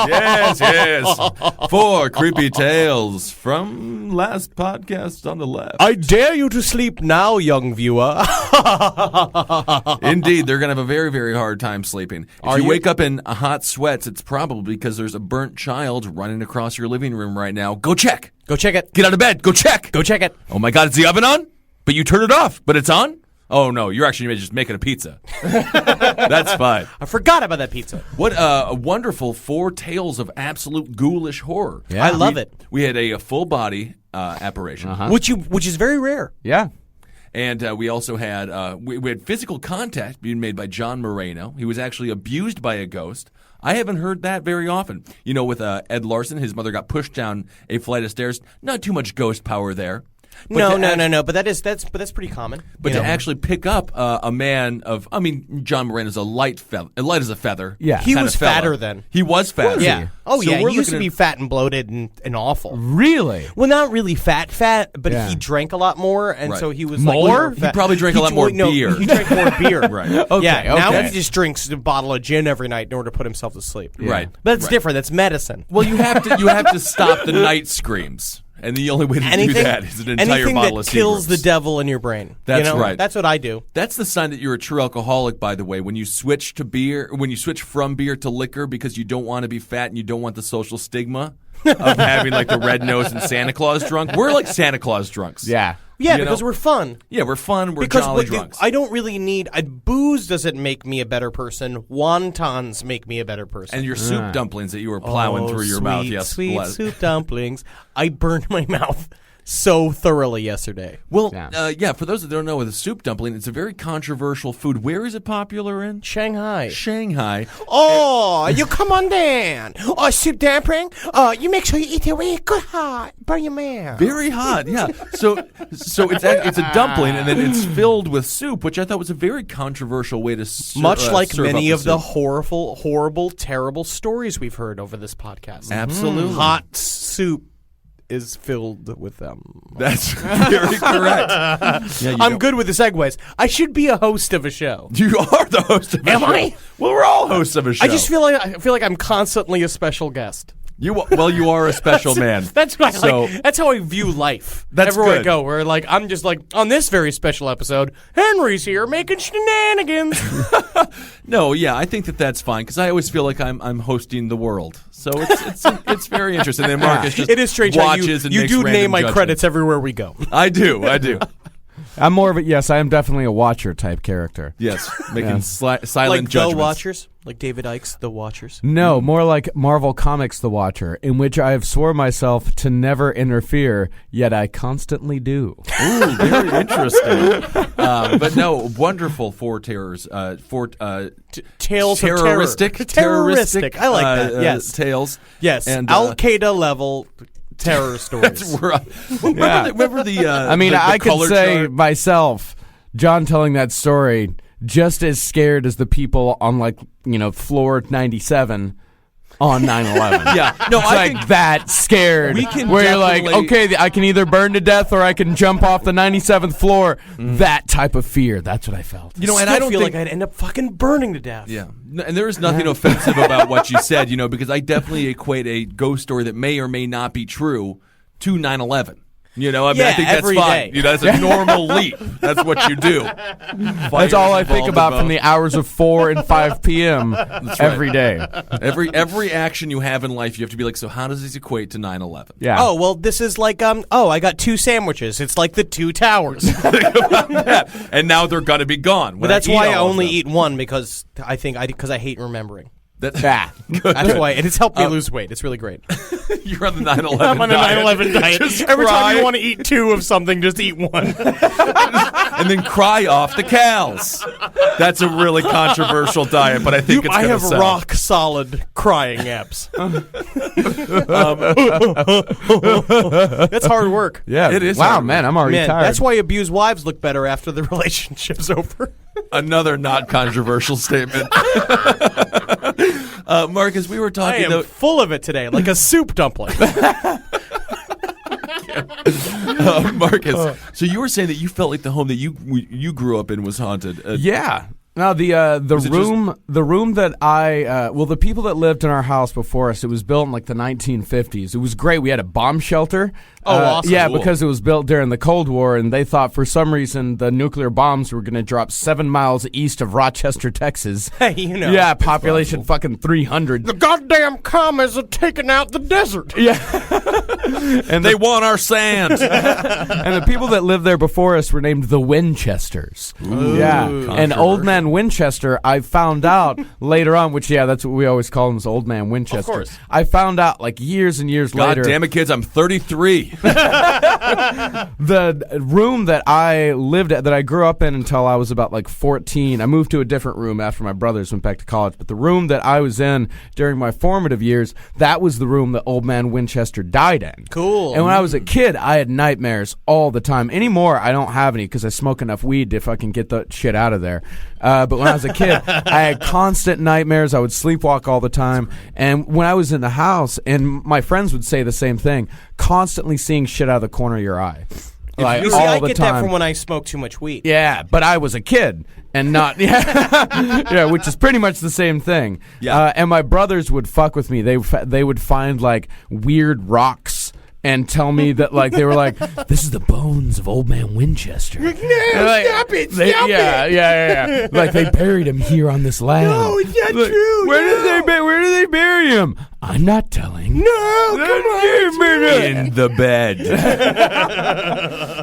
Yes, yes. 4 creepy tales from last podcast on the left. I dare you to sleep now, young viewer. Indeed, they're going to have a very, very hard time sleeping. If you wake up in hot sweats, it's probably because there's a burnt child running across your living room right now. Go check. Go check it. Get out of bed. Go check. Go check it. Oh my God, is the oven on? But you turn it off, but it's on? Oh no, you're actually just making a pizza. That's fine. I forgot about that pizza. What a wonderful 4 tales of absolute ghoulish horror. I love it. We had a full body apparition. Which is very rare. Yeah. And we also had we had physical contact being made by John Moreno. He was actually abused by a ghost. I haven't heard that very often. You know, with Ed Larson, his mother got pushed down a flight of stairs. Not too much ghost power there. But No. But that's pretty common. But to actually pick up a man of, I mean, John Moreno's light as a feather. Yeah. He kind was of fella. fatter then. He was fatter. Yeah. Oh So yeah. we're He used to looking be fat and bloated and awful. Really? Well, not really fat, but Yeah. he drank a lot more, and Right. so he was More? Like, He probably drank a lot more beer. He drank more beer. Right. Okay, Yeah. Now okay. he just drinks a bottle of gin every night in order to put himself to sleep. Right. But it's Right. different. That's medicine. Well, you have to stop the night screams. And the only way to do that is an entire anything bottle that of kills the Seagram's. devil in your brain. That's you know? right. That's what I do. That's the sign that you're a true alcoholic, by the way, when you switch to beer, when you switch from beer to liquor because you don't want to be fat and you don't want the social stigma of having like the red nose and Santa Claus drunk. We're like Santa Claus drunks. Yeah. Yeah, You because know? we're fun. Yeah, we're fun. We're Because jolly drunks. I don't really need booze. Doesn't make me a better person. Wontons make me a better person. And your soup dumplings that you were plowing through your mouth. Yes, sweet soup dumplings. I burned my mouth so thoroughly yesterday. Well, for those that don't know, with a soup dumpling, it's a very controversial food. Where is it popular in? Shanghai. Shanghai. Oh, you come on down. Oh, soup dumpling. Oh, you make sure you eat it really good hot. Burn your mouth. Very hot, yeah. So it's a dumpling, and then it's filled with soup, which I thought was a very controversial way to Much like serve many up of the soup. horrible, terrible stories we've heard over this podcast. Absolutely. Hot soup is filled with them. That's very correct. I'm good with the segues. I should be a host of a show. You are the host of a show. Am I? Well, we're all hosts of a show. I just feel like I'm constantly a special guest. You are a special man. That's what So- like. That's how I view life. That's everywhere I good. go. Where like I'm just like on this very special episode, Henry's here making shenanigans. No, yeah, I think that's fine because I always feel like I'm hosting the world. So it's very interesting. And Marcus just It is strange how watches and you makes do random name my judgments. credits everywhere we go. I do. I'm more of a yes. I am definitely a watcher type character. Yes, making silent Like The judgments. Watchers, like David Icke's The Watchers. No, more like Marvel Comics The Watcher, in which I have swore myself to never interfere, yet I constantly do. Ooh, very interesting. But no, wonderful tales Tales terroristic. of terroristic. I like that. Yes, tales. yes. And Al Qaeda level terror stories. Remember the? I mean, the I could color say chart? myself, John telling that story, just as scared as the people on floor 97 on 9/11. Yeah, no, It's I like think that scared. we can where you're like, definitely- okay, I can either burn to death or I can jump off the 97th floor. That type of fear. That's what I felt. you know, and Still I don't feel think like I'd end up fucking burning to death. Yeah, and there is nothing offensive about what you said, because I definitely equate a ghost story that may or may not be true to 9/11. I mean, I think that's every fine. day. That's a normal leap. That's what you do. That's all I think about from the hours of 4 and 5 p.m. every day. Every action you have in life, you have to be like, so how does this equate to 9/11? Yeah. Oh, well, this is like, I got 2 sandwiches. It's like the 2 towers. And now they're going to be gone. But that's why I only eat one because I hate remembering. That's That's why, and it's helped me lose weight. It's really great. You're on the 9/11 I'm on a diet. 9/11 diet. Just Every cry time you want to eat 2 of something, just eat 1. and then cry off the cows. That's a really controversial diet, but I think it's I going to have sell. rock solid crying apps. That's hard work. Yeah. It is Wow, hard. man, I'm already Man, tired. that's why abused wives look better after the relationship's over. Another not controversial statement. Marcus, we were I talking am though. full of it today, like a soup dumpling. Marcus, so you were saying that you felt like the home that you grew up in was haunted. Yeah. No, the room that the people that lived in our house before us, it was built in like the 1950s. It was great. We had a bomb shelter. Oh, awesome. Yeah, Cool. because it was built during the Cold War, and they thought for some reason the nuclear bombs were going to drop 7 miles east of Rochester, Texas. Hey, Yeah, population fucking 300. The goddamn commies are taking out the desert. Yeah. And They want our sand. And the people that lived there before us were named the Winchesters. Yeah. And Old Man Winchester, I found out later on, which, that's what we always call him, is Old Man Winchester. Of course. I found out like years and years God later. damn it, kids! I'm 33. The room that I lived at, that I grew up in until I was about like 14, I moved to a different room after my brothers went back to college. But the room that I was in during my formative years, that was the room that Old Man Winchester died in. Cool. And when I was a kid, I had nightmares all the time. Anymore, I don't have any because I smoke enough weed to fucking get the shit out of there. But when I was a kid, I had constant nightmares. I would sleepwalk all the time. And when I was in the house, and my friends would say the same thing, constantly seeing shit out of the corner of your eye. Like, You see, all I the get time. that from when I smoke too much weed. Yeah, but I was a kid and not which is pretty much the same thing. Yeah. And my brothers would fuck with me. They would find like weird rocks and tell me that like they were like, this is the bones of Old Man Winchester. No, Like, stop it, they- stop yeah, it. yeah. Like they buried him here on this land. No, it's not true. Where did they bury him? I'm not telling. No, come on. In the bed.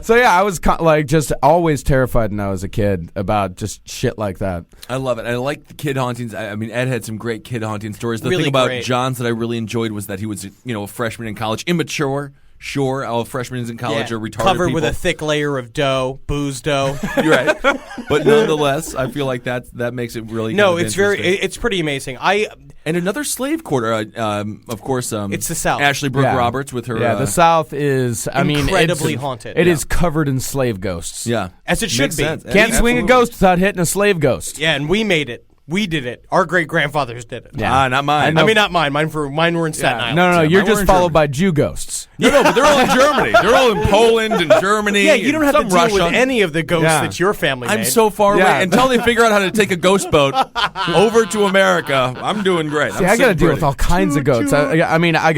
So yeah, I was just always terrified when I was a kid about just shit like that. I love it. I like the kid hauntings. I mean, Ed had some great kid haunting stories. The Really thing about great. John's that I really enjoyed was that he was, a freshman in college, immature. Sure, all freshmen in college are retarded Covered people. with a thick layer of dough, booze dough. You're right, but nonetheless, I feel like that makes it really No, kind of it's very, interesting. it's pretty amazing. And another slave quarter, of course. It's the South. Ashley Brooke Yeah. Roberts with her. Yeah, the South is, Incredibly it's, haunted. It Yeah. is covered in slave ghosts. Yeah, As it should Makes be. sense. Can't swing a Absolutely. ghost without hitting a slave ghost. Yeah, and we made it. We did it. Our great grandfathers did it. Yeah. Not mine. I mean, not mine. Mine were in Staten Island. No, Yeah, you're mine were just in followed Germany. by Jew ghosts. No, but they're all in Germany. They're all in Poland and Germany. Yeah, you don't have to some deal Russia. with any of the ghosts Yeah. that your family made. I'm so far Yeah. away. Until they figure out how to take a ghost boat over to America, I'm doing great. See, I got to deal with all kinds of ghosts. I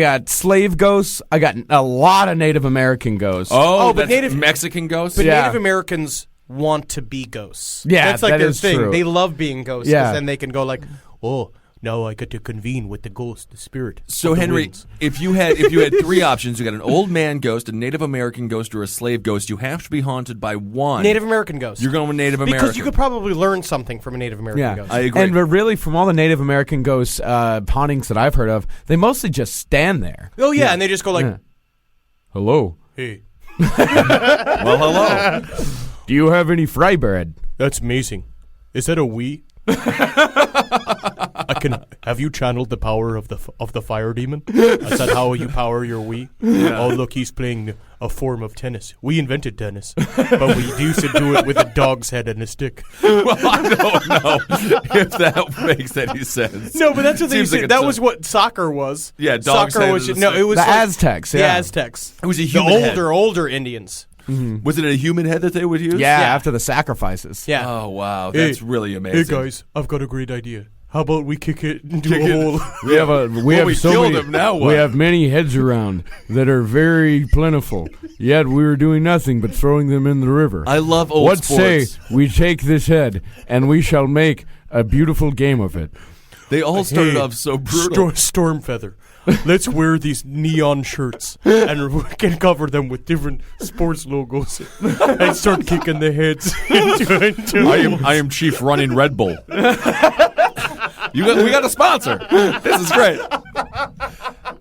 got slave ghosts. I got a lot of Native American ghosts. Oh, but that's Mexican ghosts? But Yeah. Native Americans want to be ghosts. Yeah, that's like that their is thing. true. They love being ghosts. Yeah. Because then they can go like, oh, now I get to convene with the ghost, the spirit. So of the Henry, winds." if you had three options, you got an old man ghost, a Native American ghost, or a slave ghost. You have to be haunted by one. Native American ghost. You're going with Native American Because you could probably learn something from a Native American Yeah, ghost. I agree. And but really, from all the Native American ghosts hauntings that I've heard of, they mostly just stand there. Oh yeah, and they just go like, Yeah. Hello. "Hey, well, hello. Do you have any fry bread? that's amazing. Is that a we?" Have you channeled the power of the fire demon? Is that how you power your we? Oh, look, he's playing a form of tennis. We invented tennis, but we used to do it with a dog's head and a stick. Well, I don't know if that makes any sense. No, but that's what they Seems said. like that it's was a- what soccer was. Yeah, dog's soccer head was and a no, stick. it was The like, Aztecs, The yeah. Aztecs. It was a The human head. older Indians. Was it a human head that they would use? Yeah, Yeah. after the sacrifices. Yeah. Oh, wow. That's really amazing. Hey guys, I've got a great idea. How about we kick it into Kick a it. hole? We have we killed him, now what? We have many heads around that are very plentiful. Yet we are doing nothing but throwing them in the river. I love old What say sports. we take this head and we shall make a beautiful game of it? They all started Hey, off so brutal. Stormfeather. Let's wear these neon shirts and we can cover them with different sports logos and start kicking the heads into I am Chief Running Red Bull. We got a sponsor. This is great.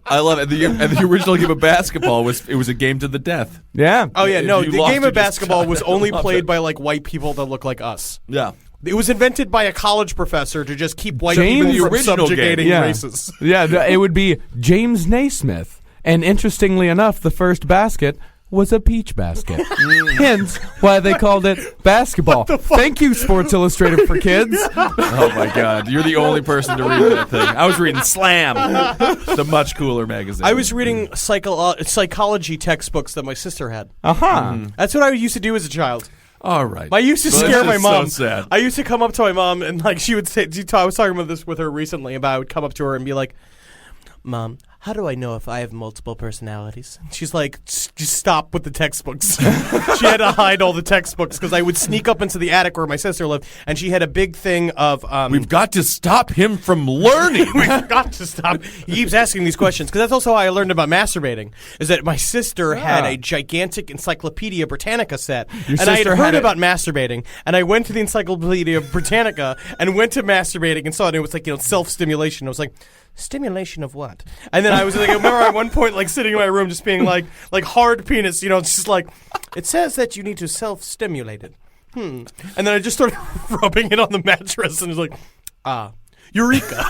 I love it. And the original game of basketball was a game to the death. Yeah. Oh yeah, If no, you the lost, game you of just basketball was only love played it. by like white people that look like us. Yeah. It was invented by a college professor to just keep white James- people The from original subjugating game. Yeah. races. Yeah, it would be James Naismith. And interestingly enough, the first basket was a peach basket. Hence why they called it basketball. Thank you, Sports Illustrated for Kids. Oh my God, you're the only person to read that thing. I was reading Slam, the much cooler magazine. I was reading psychology textbooks that my sister had. Uh-huh. That's what I used to do as a child. all right. I used to Well, scare this my is mom. So sad. I used to come up to my mom and like she would say, I was talking about this with her recently about I would come up to her and be like, "Mom, how do I know if I have multiple personalities?" She's like, "Just stop with the textbooks." She had to hide all the textbooks because I would sneak up into the attic where my sister lived, and she had a big thing of We've got to stop him from learning. We've got to stop. He keeps asking these questions because that's also how I learned about masturbating. Is that my sister had a gigantic Encyclopedia Britannica set, and I had sister heard had it- about masturbating, and I went to the Encyclopedia Britannica and went to masturbating and saw it. And it was like self-stimulation. I was like, stimulation of what? And then I was like, I remember at one point like sitting in my room just being like hard penis. It's just like it says that you need to self-stimulate it. And then I just started rubbing it on the mattress and it was like, eureka.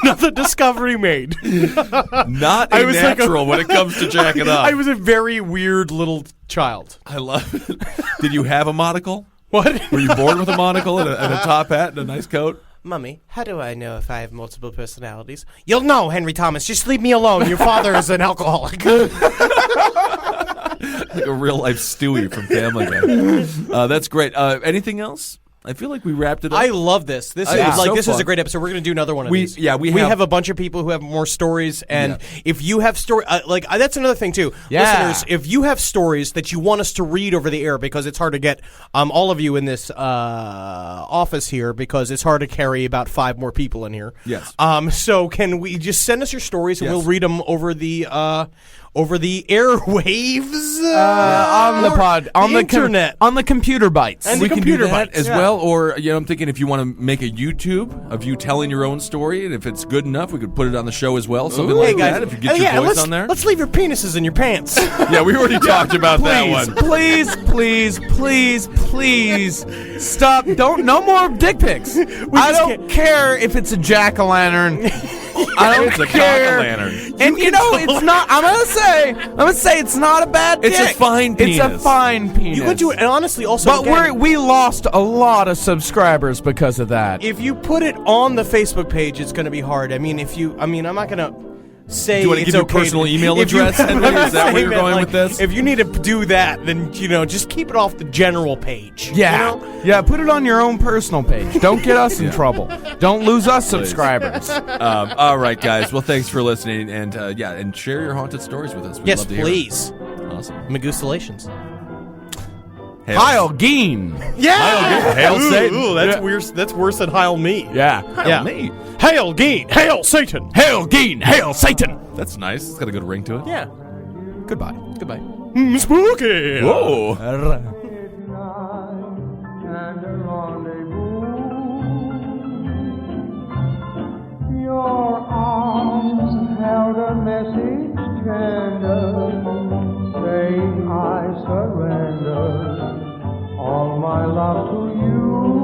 Another discovery made. Not I a was like natural when it comes to jacking up. I was a very weird little child. I love it. Did you have a monocle? What? Were you born with a monocle and a top hat and a nice coat? Mummy, how do I know if I have multiple personalities? You'll know, Henry Thomas. Just leave me alone. Your father is an alcoholic. Like a real life Stewie from Family Guy. That's great. Anything else? I feel like we wrapped it up. I love this. This is this is a great episode. We're going to do another one of these. Yeah, we have a bunch of people who have more stories, and if you have that's another thing too. Yeah. Listeners, if you have stories that you want us to read over the air, because it's hard to get all of you in this office here, because it's hard to carry about 5 more people in here. Yes. So can we just send us your stories and we'll read them over the airwaves, on the pod, on the internet, on the computer bites, and we the can computer do that bites as well. Or I'm thinking if you want to make a YouTube of you telling your own story, and if it's good enough, we could put it on the show as well. Something like that. If you get your voice on there, let's leave your penises in your pants. Yeah, we already talked about that one. Please, stop! No more dick pics. I don't care if it's a jack-o'-lantern. I don't care. Cock-o'-lantern. And it's not. I'm gonna say it's not a bad dick. It's a fine penis. It's a fine penis. You could do it, and honestly, also, but we lost a lot of subscribers because of that. if you put it on the Facebook page, it's going to be hard. I'm not going to say. Do you want to it's give your okay personal to- email if you- address, Henry? Is that where you're saying going with this? If you need to do that, then just keep it off the general page. Yeah, yeah. Put it on your own personal page. Don't get us in trouble. Don't lose us subscribers. All right, guys. Well, thanks for listening, and and share your haunted stories with us. We'd Yes, love to hear please. it. Awesome. Magustalations. Heil Geen. Yeah. Hail Satan. Ooh, that's weird. That's worse than Heil me. Yeah. Yeah. Me. Hail Geen. Hail Satan. Hail Geen. Hail Satan. That's nice. It's got a good ring to it. Yeah. Goodbye. Goodbye. Spooky. Whoa. Your arms held a message tender, saying I surrender all my love to you.